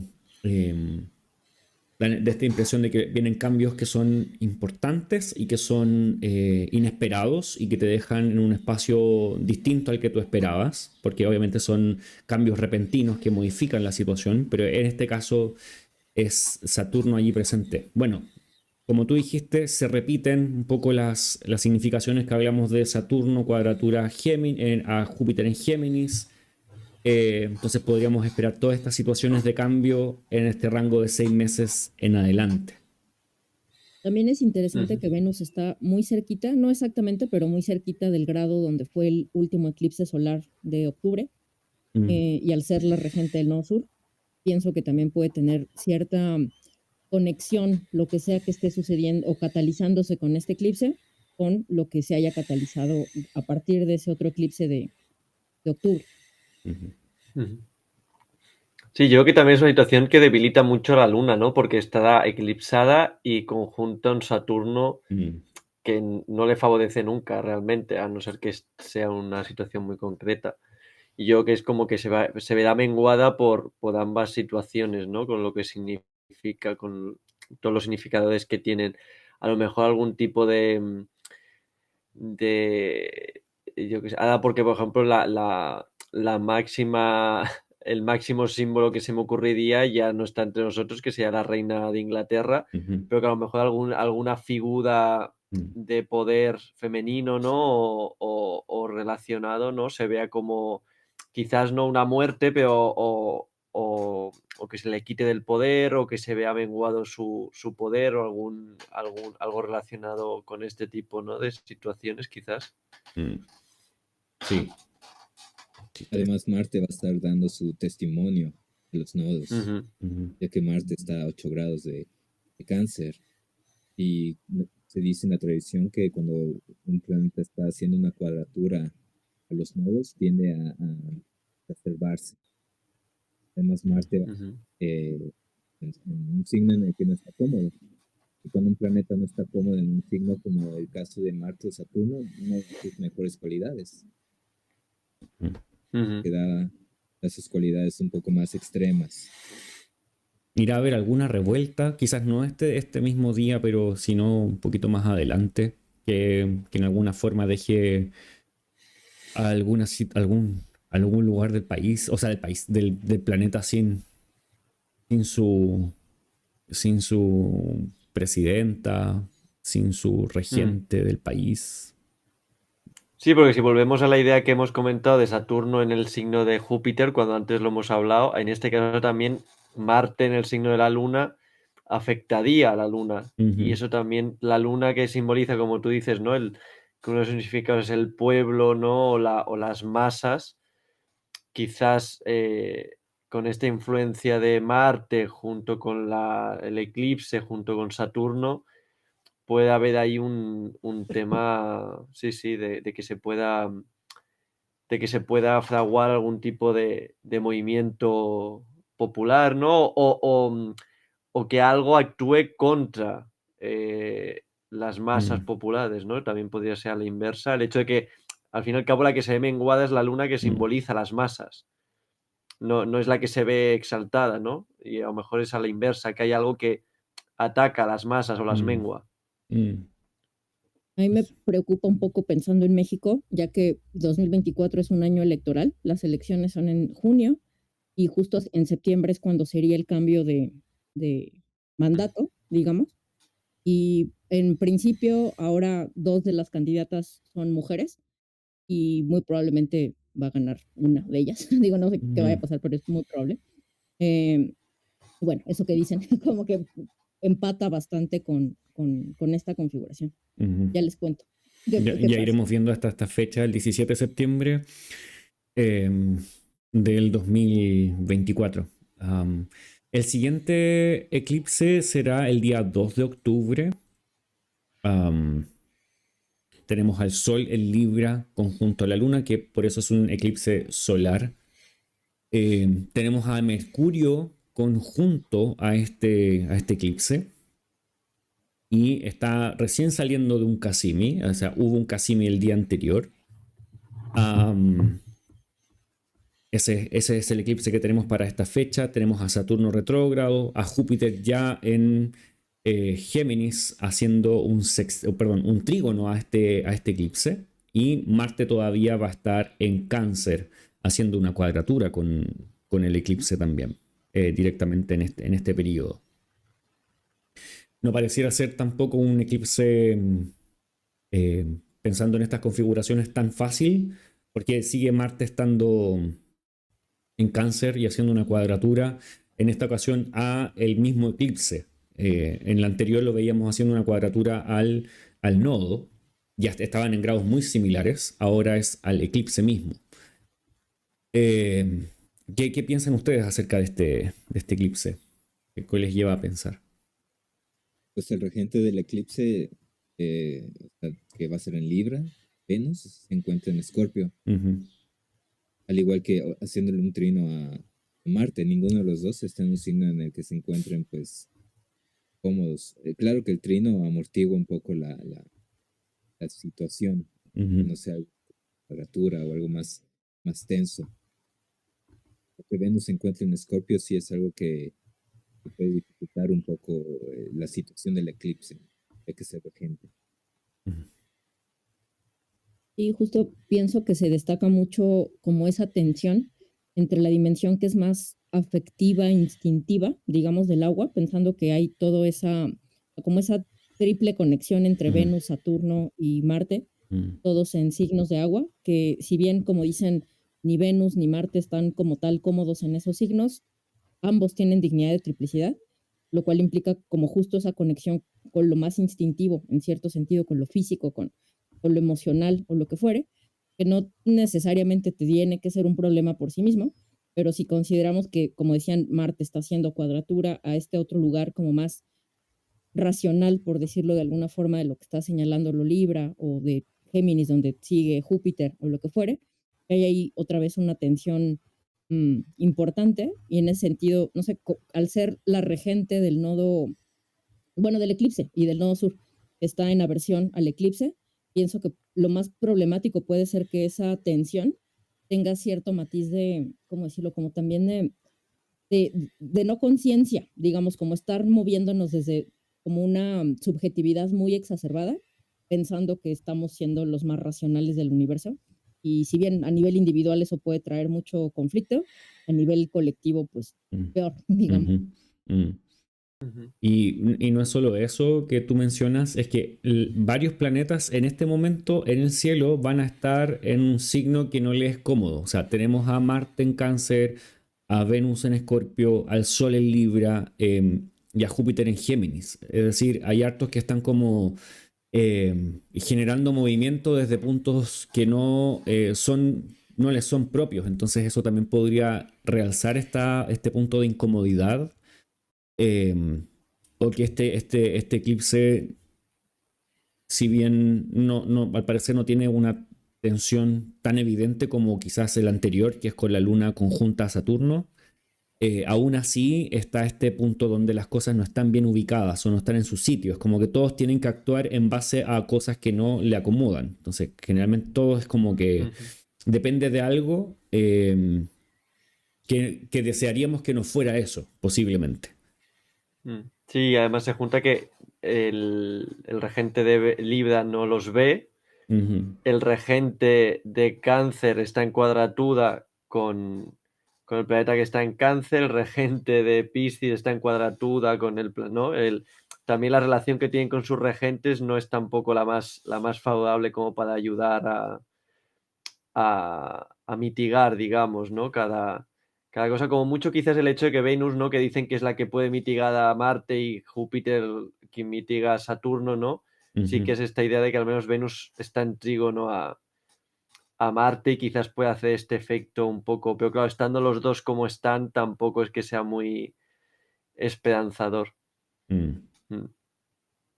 de esta impresión de que vienen cambios que son importantes y que son inesperados y que te dejan en un espacio distinto al que tú esperabas, porque obviamente son cambios repentinos que modifican la situación, pero en este caso es Saturno allí presente. Bueno, como tú dijiste, se repiten un poco las significaciones que hablamos de Saturno, cuadratura a Júpiter en Géminis. Entonces podríamos esperar todas estas situaciones de cambio en este rango de 6 meses en adelante. También es interesante que Venus está muy cerquita, no exactamente, pero muy cerquita del grado donde fue el último eclipse solar de octubre, y al ser la regente del nodo sur, pienso que también puede tener cierta conexión, lo que sea que esté sucediendo o catalizándose con este eclipse, con lo que se haya catalizado a partir de ese otro eclipse de octubre. Sí, yo creo que también es una situación que debilita mucho a la Luna, ¿no? Porque está eclipsada y conjunta un Saturno que no le favorece nunca realmente, a no ser que sea una situación muy concreta. Y yo creo que es como que se verá menguada por ambas situaciones, ¿no? Con lo que significa, con todos los significadores que tienen. A lo mejor algún tipo de yo qué sé, ahora porque por ejemplo la máxima, el máximo símbolo que se me ocurriría ya no está entre nosotros, que sería la reina de Inglaterra, pero que a lo mejor alguna figura de poder femenino, ¿no? O relacionado, ¿no? Se vea como quizás no una muerte, pero o que se le quite del poder o que se vea menguado su poder o algo relacionado con este tipo, ¿no? De situaciones quizás. Sí. Además, Marte va a estar dando su testimonio de los nodos, ya que Marte está a 8 grados de cáncer. Y se dice en la tradición que cuando un planeta está haciendo una cuadratura a los nodos, tiende a exacerbarse. Además, Marte va en un signo en el que no está cómodo. Y cuando un planeta no está cómodo en un signo, como el caso de Marte o Saturno, no da sus mejores cualidades. Que da sus cualidades un poco más extremas. Irá a haber alguna revuelta, quizás no este mismo día, pero sino un poquito más adelante, que en alguna forma deje a algún lugar del país, o sea, del planeta sin su presidenta, sin su regente del país. Sí, porque si volvemos a la idea que hemos comentado de Saturno en el signo de Júpiter, cuando antes lo hemos hablado, en este caso también Marte en el signo de la Luna afectaría a la Luna. Y eso también, la Luna que simboliza, como tú dices, ¿no? Que uno de sus significados es el pueblo, ¿no? O las masas. Quizás con esta influencia de Marte junto con el eclipse, junto con Saturno, puede haber ahí un tema, sí, de que se pueda fraguar algún tipo de movimiento popular, ¿no? O que algo actúe contra las masas populares, ¿no? También podría ser a la inversa. El hecho de que, al fin y al cabo, la que se ve menguada es la luna que simboliza las masas. No es la que se ve exaltada, ¿no? Y a lo mejor es a la inversa, que hay algo que ataca a las masas o las mengua. A mí me preocupa un poco pensando en México, ya que 2024 es un año electoral, las elecciones son en junio y justo en septiembre es cuando sería el cambio de mandato, digamos. Y en principio ahora 2 de las candidatas son mujeres y muy probablemente va a ganar una de ellas. Digo, no sé qué vaya a pasar, pero es muy probable. Bueno, eso que dicen, como que empata bastante con esta configuración. Ujú. Ya les cuento. Ya ¿Qué pasa? iremos viendo hasta esta fecha, el 17 de septiembre del 2024. El siguiente eclipse será el día 2 de octubre. Tenemos al Sol en Libra conjunto a la Luna, que por eso es un eclipse solar. Tenemos a Mercurio conjunto a este eclipse. Y está recién saliendo de un Casimi, o sea, hubo un Casimi el día anterior. Ese es el eclipse que tenemos para esta fecha. Tenemos a Saturno retrógrado, a Júpiter ya en Géminis haciendo un trígono a este eclipse. Y Marte todavía va a estar en Cáncer haciendo una cuadratura con el eclipse también, directamente en este periodo. No pareciera ser tampoco un eclipse, pensando en estas configuraciones, tan fácil, porque sigue Marte estando en Cáncer y haciendo una cuadratura, en esta ocasión a el mismo eclipse. En la anterior lo veíamos haciendo una cuadratura al nodo, ya estaban en grados muy similares, ahora es al eclipse mismo. ¿Qué piensan ustedes acerca de este eclipse? ¿Qué les lleva a pensar? Pues el regente del eclipse, o sea, que va a ser en Libra, Venus, se encuentra en Escorpio, Ujú. al igual que haciéndole un trino a Marte. Ninguno de los dos está en un signo en el que se encuentren pues cómodos. Claro que el trino amortigua un poco la situación, que Ujú. no sea cuadratura o algo más tenso. Que Venus se encuentre en Escorpio sí es algo que puede dificultar un poco la situación del eclipse, hay que ser regente. Y justo pienso que se destaca mucho como esa tensión entre la dimensión que es más afectiva, instintiva, digamos, del agua, pensando que hay como esa triple conexión entre Ujú. Venus, Saturno y Marte, Ujú. todos en signos de agua, que si bien, como dicen, ni Venus ni Marte están como tal cómodos en esos signos, ambos tienen dignidad de triplicidad, lo cual implica como justo esa conexión con lo más instintivo, en cierto sentido, con lo físico, con lo emocional o lo que fuere, que no necesariamente te tiene que ser un problema por sí mismo, pero si consideramos que, como decían, Marte está haciendo cuadratura a este otro lugar como más racional, por decirlo de alguna forma, de lo que está señalando lo Libra o de Géminis, donde sigue Júpiter o lo que fuere, hay ahí otra vez una tensión importante y en ese sentido, no sé, al ser la regente del nodo, bueno, del eclipse y del nodo sur, está en aversión al eclipse, pienso que lo más problemático puede ser que esa tensión tenga cierto matiz de, ¿cómo decirlo? Como también de no conciencia, digamos, como estar moviéndonos desde como una subjetividad muy exacerbada, pensando que estamos siendo los más racionales del universo. Y si bien a nivel individual eso puede traer mucho conflicto, a nivel colectivo, pues Ujú. peor, digamos. Ujú. Ujú. Ujú. Y no es solo eso que tú mencionas, es que varios planetas en este momento en el cielo van a estar en un signo que no les es cómodo. O sea, tenemos a Marte en Cáncer, a Venus en Escorpio, al Sol en Libra, y a Júpiter en Géminis. Es decir, hay hartos que están como generando movimiento desde puntos que no les son propios. Entonces eso también podría realzar este punto de incomodidad. Eh, o que este eclipse, si bien al parecer no tiene una tensión tan evidente como quizás el anterior, que es con la Luna conjunta a Saturno, aún así está este punto donde las cosas no están bien ubicadas o no están en sus sitios. Es como que todos tienen que actuar en base a cosas que no le acomodan. Entonces, generalmente todo es como que Ujú. depende de algo, que desearíamos que no fuera eso, posiblemente. Sí, además se junta que el regente de Libra no los ve, Ujú. el regente de Cáncer está en cuadratura con el planeta que está en Cáncer, el regente de Piscis está en cuadratura con el ¿no? También la relación que tienen con sus regentes no es tampoco la más favorable como para ayudar a mitigar, digamos, ¿no? Cada Cada cosa, como mucho quizás el hecho de que Venus, ¿no? Que dicen que es la que puede mitigar a Marte y Júpiter quien mitiga a Saturno, ¿no? Sí que es esta idea de que al menos Venus está en trígono a Marte y quizás puede hacer este efecto un poco, pero claro, estando los dos como están, tampoco es que sea muy esperanzador. Mm.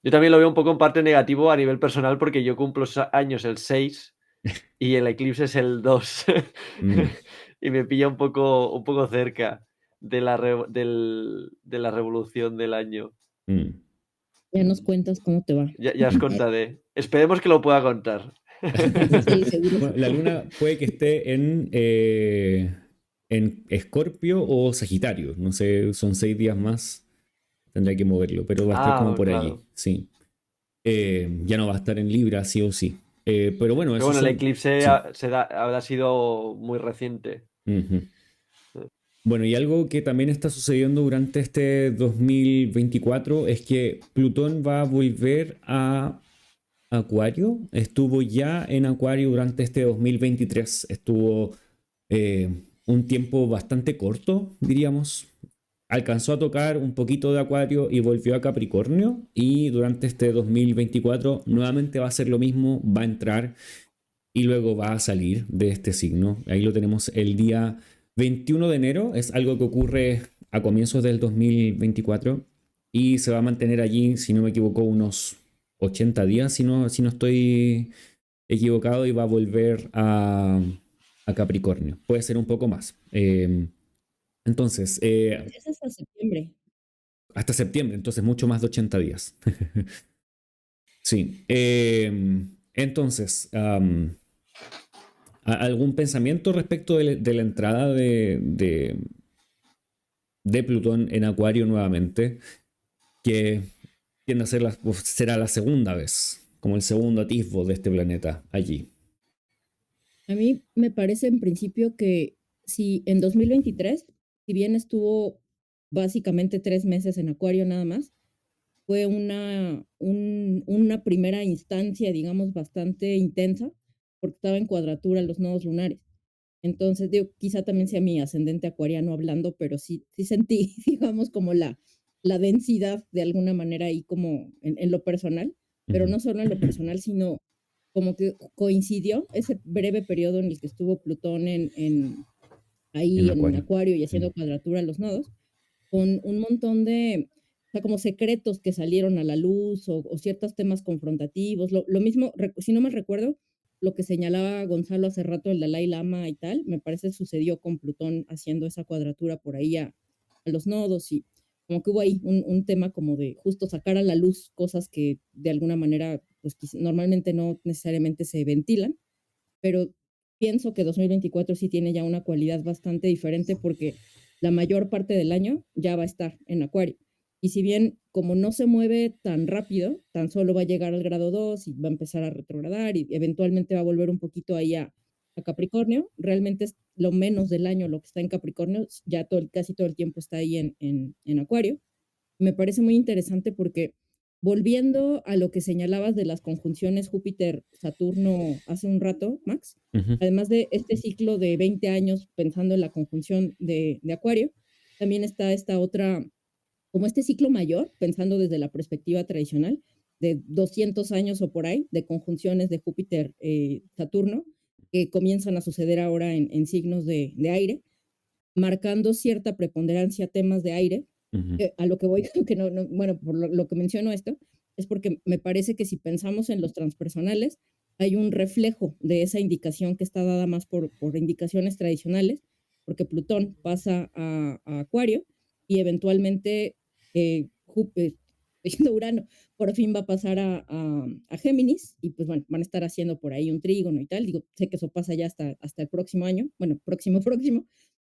Yo también lo veo un poco en parte negativo a nivel personal porque yo cumplo años el 6 y el eclipse es el 2 Mm. y me pilla un poco cerca de la revolución del año. Mm. Ya nos cuentas cómo te va. Ya os contaré. Esperemos que lo pueda contar. Sí, seguro. Bueno, la luna puede que esté en Escorpio o Sagitario. No sé, son 6 días más. Tendré que moverlo, pero va a estar como por claro. allí. Sí. Ya no va a estar en Libra, sí o sí. Pero bueno, Pero eso bueno, el son. eclipse Sí. habrá sido muy reciente. Ujú. Bueno, y algo que también está sucediendo durante este 2024 es que Plutón va a volver a Acuario. Estuvo ya en Acuario durante este 2023. Estuvo un tiempo bastante corto, diríamos. Alcanzó a tocar un poquito de Acuario y volvió a Capricornio. Y durante este 2024 nuevamente va a ser lo mismo, va a entrar y luego va a salir de este signo. Ahí lo tenemos el día 21 de enero. Es algo que ocurre a comienzos del 2024 y se va a mantener allí, si no me equivoco, unos 80 días, si no estoy equivocado, y va a volver a Capricornio. Puede ser un poco más. Entonces, Es hasta septiembre. hasta septiembre, entonces mucho más de 80 días. Sí. Entonces, ¿algún pensamiento respecto de la entrada de Plutón en Acuario nuevamente? Que tiende a ser será la segunda vez, como el segundo atisbo de este planeta allí. A mí me parece en principio que si en 2023, si bien estuvo básicamente 3 meses en Acuario nada más, fue una primera instancia, digamos, bastante intensa, porque estaba en cuadratura los nodos lunares. Entonces, digo, quizá también sea mi ascendente acuariano hablando, pero sí sentí, digamos, como la densidad de alguna manera ahí como en lo personal, pero no solo en lo personal, sino como que coincidió ese breve periodo en el que estuvo Plutón En ahí en Acuario. Acuario y haciendo cuadratura a los nodos, con un montón de, o sea, como secretos que salieron a la luz o ciertos temas confrontativos. Lo mismo, si no me recuerdo, lo que señalaba Gonzalo hace rato, el Dalai Lama y tal, me parece sucedió con Plutón haciendo esa cuadratura por ahí a los nodos y como que hubo ahí un tema como de justo sacar a la luz cosas que de alguna manera pues normalmente no necesariamente se ventilan, pero pienso que 2024 sí tiene ya una cualidad bastante diferente porque la mayor parte del año ya va a estar en Acuario. Y si bien como no se mueve tan rápido, tan solo va a llegar al grado 2 y va a empezar a retrogradar y eventualmente va a volver un poquito ahí a Capricornio, realmente es lo menos del año lo que está en Capricornio, ya casi todo el tiempo está ahí en Acuario. Me parece muy interesante porque volviendo a lo que señalabas de las conjunciones Júpiter-Saturno hace un rato, Max, además de este ciclo de 20 años pensando en la conjunción de Acuario, también está esta otra, como este ciclo mayor, pensando desde la perspectiva tradicional, de 200 años o por ahí, de conjunciones de Júpiter-Saturno, que comienzan a suceder ahora en signos de aire, marcando cierta preponderancia a temas de aire. A lo que voy, que bueno, por lo que menciono esto, es porque me parece que si pensamos en los transpersonales, hay un reflejo de esa indicación que está dada más por indicaciones tradicionales, porque Plutón pasa a Acuario y eventualmente Urano por fin va a pasar a Géminis y pues bueno, van a estar haciendo por ahí un trígono y tal. Digo, sé que eso pasa ya hasta el próximo año, bueno, próximo,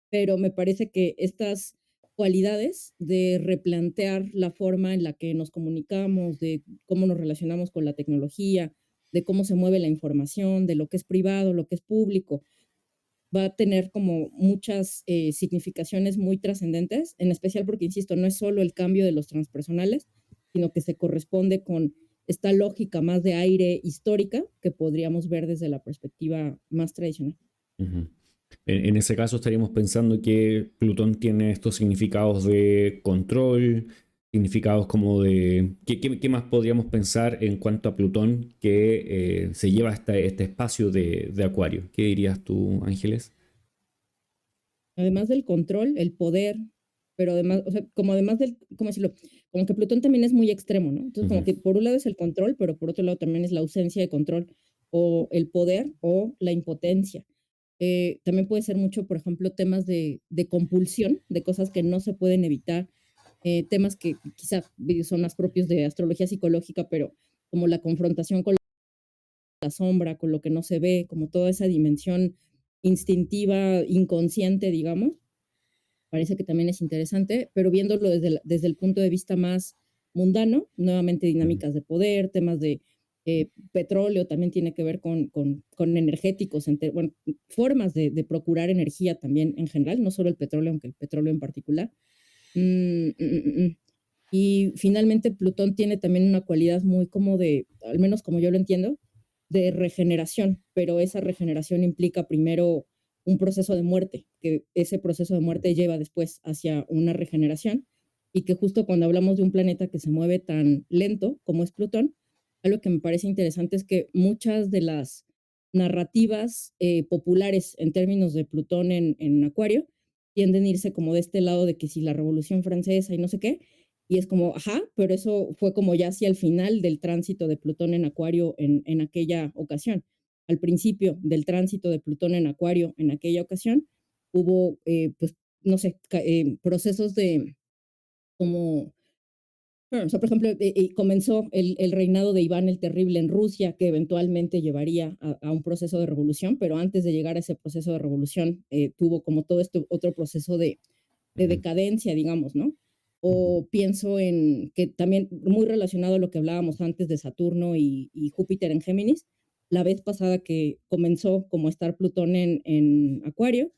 pero me parece que estas cualidades de replantear la forma en la que nos comunicamos, de cómo nos relacionamos con la tecnología, de cómo se mueve la información, de lo que es privado, lo que es público, va a tener como muchas significaciones muy trascendentes, en especial porque, insisto, no es solo el cambio de los transpersonales, sino que se corresponde con esta lógica más de aire histórica que podríamos ver desde la perspectiva más tradicional. En ese caso estaríamos pensando que Plutón tiene estos significados de control, significados como de... ¿Qué más podríamos pensar en cuanto a Plutón que se lleva este espacio de Acuario? ¿Qué dirías tú, Ángeles? Además del control, el poder, pero además, o sea, como además del, ¿cómo decirlo? Como que Plutón también es muy extremo, ¿no? Entonces, como Ujú, que por un lado es el control, pero por otro lado también es la ausencia de control, o el poder, o la impotencia. También puede ser mucho, por ejemplo, temas de compulsión, de cosas que no se pueden evitar, temas que quizá son más propios de astrología psicológica, pero como la confrontación con la sombra, con lo que no se ve, como toda esa dimensión instintiva, inconsciente, digamos, parece que también es interesante, pero viéndolo desde el punto de vista más mundano, nuevamente ujú, dinámicas de poder, temas de petróleo, también tiene que ver con energéticos, bueno, formas de procurar energía también en general, no solo el petróleo, aunque el petróleo en particular. Mm, mm, mm, mm. Y finalmente Plutón tiene también una cualidad muy como de, al menos como yo lo entiendo, de regeneración, pero esa regeneración implica primero un proceso de muerte, que ese proceso de muerte lleva después hacia una regeneración y que justo cuando hablamos de un planeta que se mueve tan lento como es Plutón, algo que me parece interesante es que muchas de las narrativas populares en términos de Plutón en Acuario tienden a irse como de este lado de que si la Revolución Francesa y no sé qué, y es como, ajá, pero eso fue como ya hacia el final del tránsito de Plutón en Acuario en aquella ocasión. Al principio del tránsito de Plutón en Acuario en aquella ocasión, hubo, pues, no sé, procesos de como, bueno, o sea, por ejemplo, comenzó el reinado de Iván el Terrible en Rusia, que eventualmente llevaría a un proceso de revolución, pero antes de llegar a ese proceso de revolución, tuvo como todo este otro proceso de ujú, decadencia, digamos, ¿no? ujú. O pienso en que también muy relacionado a lo que hablábamos antes de Saturno y Júpiter en Géminis, la vez pasada que comenzó como estar Plutón en Acuario,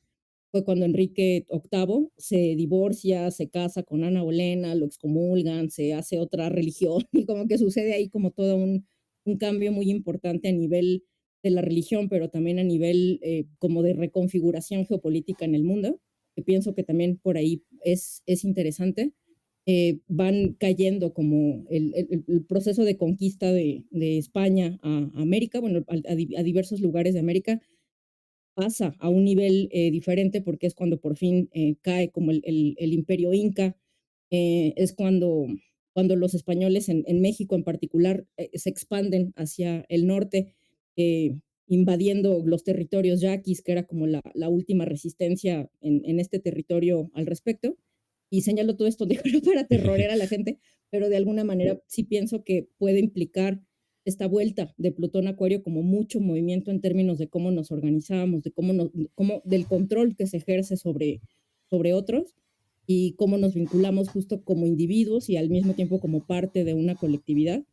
fue cuando Enrique VIII se divorcia, se casa con Ana Bolena, lo excomulgan, se hace otra religión y como que sucede ahí como todo un cambio muy importante a nivel de la religión, pero también a nivel como de reconfiguración geopolítica en el mundo, que pienso que también por ahí es interesante. Van cayendo como el proceso de conquista de España a América, bueno, a diversos lugares de América, pasa a un nivel diferente porque es cuando por fin cae como el imperio inca, es cuando los españoles en México en particular se expanden hacia el norte, invadiendo los territorios yaquis, que era como la última resistencia en este territorio al respecto. Y señalo todo esto, digo, no para aterrorear a la gente, pero de alguna manera sí pienso que puede implicar esta vuelta de Plutón a Acuario como mucho movimiento en términos de cómo nos organizamos, de cómo del control que se ejerce sobre otros y cómo nos vinculamos justo como individuos y al mismo tiempo como parte de una colectividad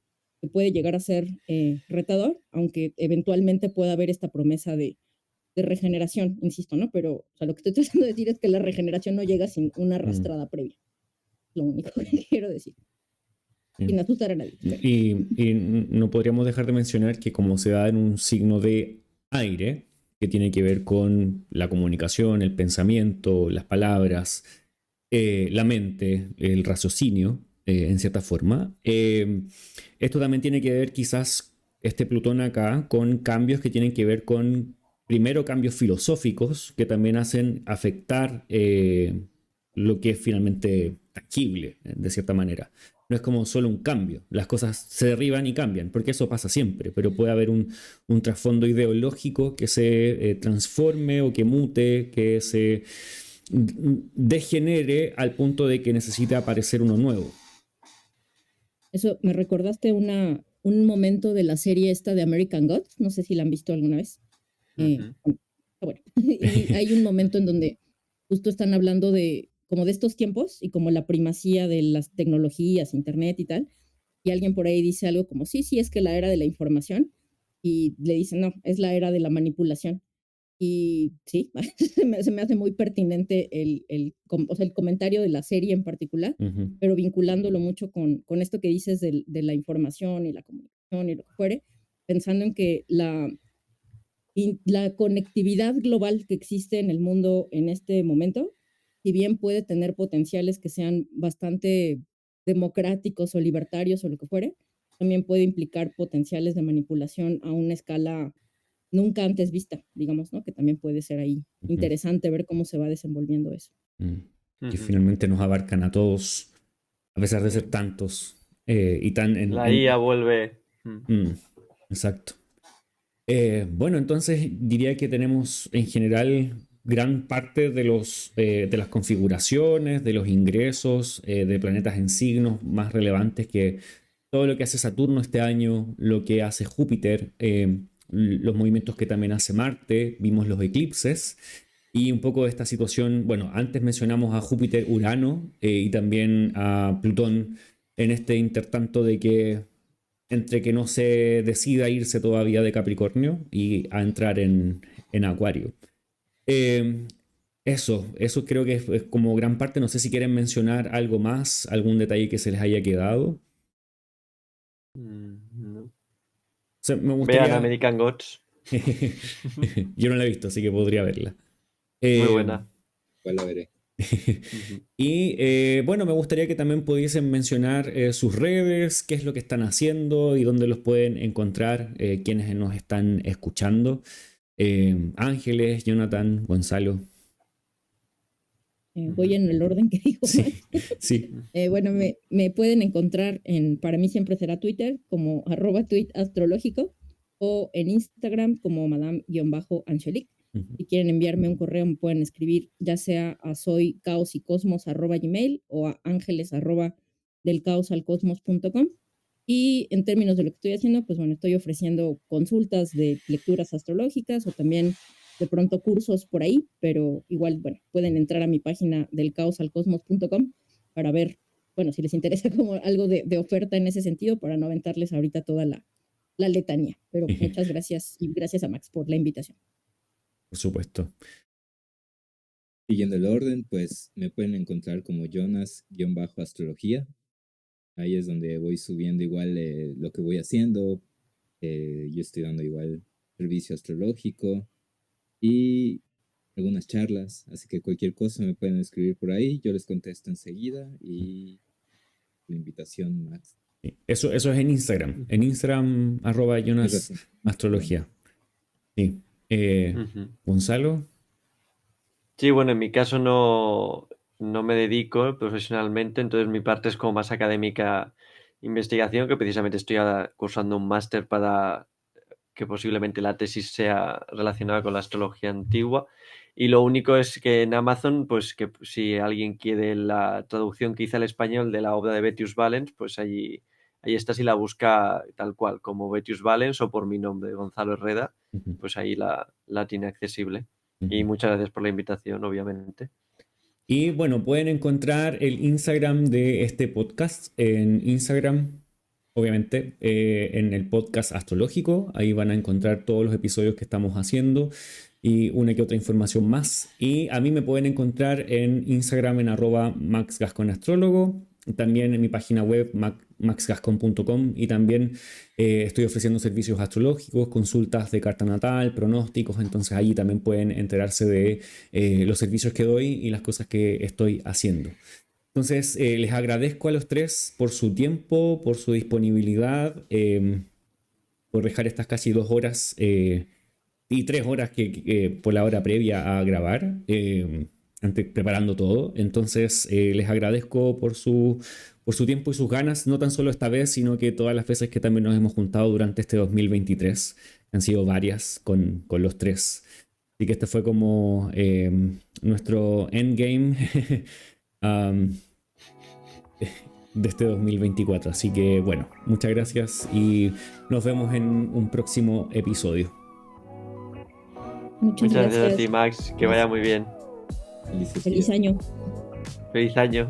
que puede llegar a ser retador, aunque eventualmente pueda haber esta promesa de regeneración, insisto, ¿no? Pero o sea, lo que estoy tratando de decir es que la regeneración no llega sin una Mm, arrastrada previa. Lo único que quiero decir. bien. Sin asustar a nadie, pero. Y no podríamos dejar de mencionar que como se da en un signo de aire, que tiene que ver con la comunicación, el pensamiento, las palabras, la mente, el raciocinio, en cierta forma, esto también tiene que ver quizás este Plutón acá con cambios que tienen que ver con, primero, cambios filosóficos que también hacen afectar lo que es finalmente tangible, de cierta manera. No es como solo un cambio, las cosas se derriban y cambian, porque eso pasa siempre, pero puede haber un trasfondo ideológico que se transforme o que mute, que se degenere al punto de que necesite aparecer uno nuevo. Eso me recordaste un momento de la serie esta de American Gods, no sé si la han visto alguna vez. Ujú. Bueno, y hay un momento en donde justo están hablando de como de estos tiempos y como la primacía de las tecnologías, internet y tal, y alguien por ahí dice algo como, sí, sí, es que la era de la información, y le dicen, no, es la era de la manipulación. Y sí, se me hace muy pertinente o sea, el comentario de la serie en particular, Uh -huh. pero vinculándolo mucho con esto que dices de la información y la comunicación y lo que fuere, pensando en que la conectividad global que existe en el mundo en este momento, si bien puede tener potenciales que sean bastante democráticos o libertarios o lo que fuere, también puede implicar potenciales de manipulación a una escala nunca antes vista, digamos, ¿no? Que también puede ser ahí interesante ver cómo se va desenvolviendo eso. Que finalmente nos abarcan a todos, a pesar de ser tantos y tan La IA vuelve. Exacto. Bueno, entonces diría que tenemos en general gran parte de las configuraciones, de los ingresos de planetas en signos más relevantes, que todo lo que hace Saturno este año, lo que hace Júpiter, los movimientos que también hace Marte, vimos los eclipses y un poco de esta situación. Bueno, antes mencionamos a Júpiter, Urano y también a Plutón en este intertanto de que entre que no se decida irse todavía de Capricornio y a entrar en Acuario. Eso creo que es como gran parte. No sé si quieren mencionar algo más, algún detalle que se les haya quedado. No. O sea, me gustaría... Vean American Gods. Yo no la he visto, así que podría verla. Muy buena. Igual la veré. Y bueno, me gustaría que también pudiesen mencionar sus redes, qué es lo que están haciendo y dónde los pueden encontrar quienes nos están escuchando. Ángeles, Jonathan, Gonzalo. Voy en el orden que dijo. Sí, sí. Bueno, me pueden encontrar para mí siempre será Twitter, como @tweetastrológico, o en Instagram como madame-angelique. Si quieren enviarme un correo, me pueden escribir ya sea a soycaosycosmos@gmail o a angeles@delcaosalcosmos.com. Y en términos de lo que estoy haciendo, pues bueno, estoy ofreciendo consultas de lecturas astrológicas o también de pronto cursos por ahí, pero igual, bueno, pueden entrar a mi página delcaosalcosmos.com para ver, bueno, si les interesa como algo de oferta en ese sentido, para no aventarles ahorita toda la letanía. Pero muchas gracias y gracias a Max por la invitación. Por supuesto. Siguiendo el orden, pues me pueden encontrar como Jonas-astrología. Ahí es donde voy subiendo igual lo que voy haciendo. Yo estoy dando igual servicio astrológico y algunas charlas. Así que cualquier cosa me pueden escribir por ahí. Yo les contesto enseguida y la invitación, Max. Eso es en Instagram. En Instagram, @JonasAstrología. Sí. Gonzalo. Sí, bueno, en mi caso no me dedico profesionalmente, entonces mi parte es como más académica, investigación, que precisamente estoy cursando un máster para que posiblemente la tesis sea relacionada con la astrología antigua. Y lo único es que en Amazon, pues que si alguien quiere la traducción que hice al español de la obra de Vettius Valens, pues ahí está, si la busca tal cual, como Vettius Valens o por mi nombre, Gonzalo Herrera, pues ahí la tiene accesible. Y muchas gracias por la invitación, obviamente. Y bueno, pueden encontrar el Instagram de este podcast en Instagram, obviamente, en el podcast astrológico. Ahí van a encontrar todos los episodios que estamos haciendo y una que otra información más. Y a mí me pueden encontrar en Instagram en @maxgasconastrólogo. También en mi página web maxgascon.com, y también estoy ofreciendo servicios astrológicos, consultas de carta natal, pronósticos. Entonces allí también pueden enterarse de los servicios que doy y las cosas que estoy haciendo. Entonces les agradezco a los tres por su tiempo, por su disponibilidad, por dejar estas casi 2 horas y 3 horas que por la hora previa a grabar, preparando todo. Entonces les agradezco por su tiempo y sus ganas, no tan solo esta vez, sino que todas las veces que también nos hemos juntado durante este 2023. Han sido varias con los tres. Así que este fue como nuestro endgame de este 2024. Así que bueno, muchas gracias y nos vemos en un próximo episodio. Muchas gracias a ti, Max. Que vaya muy bien. Feliz año. Feliz año.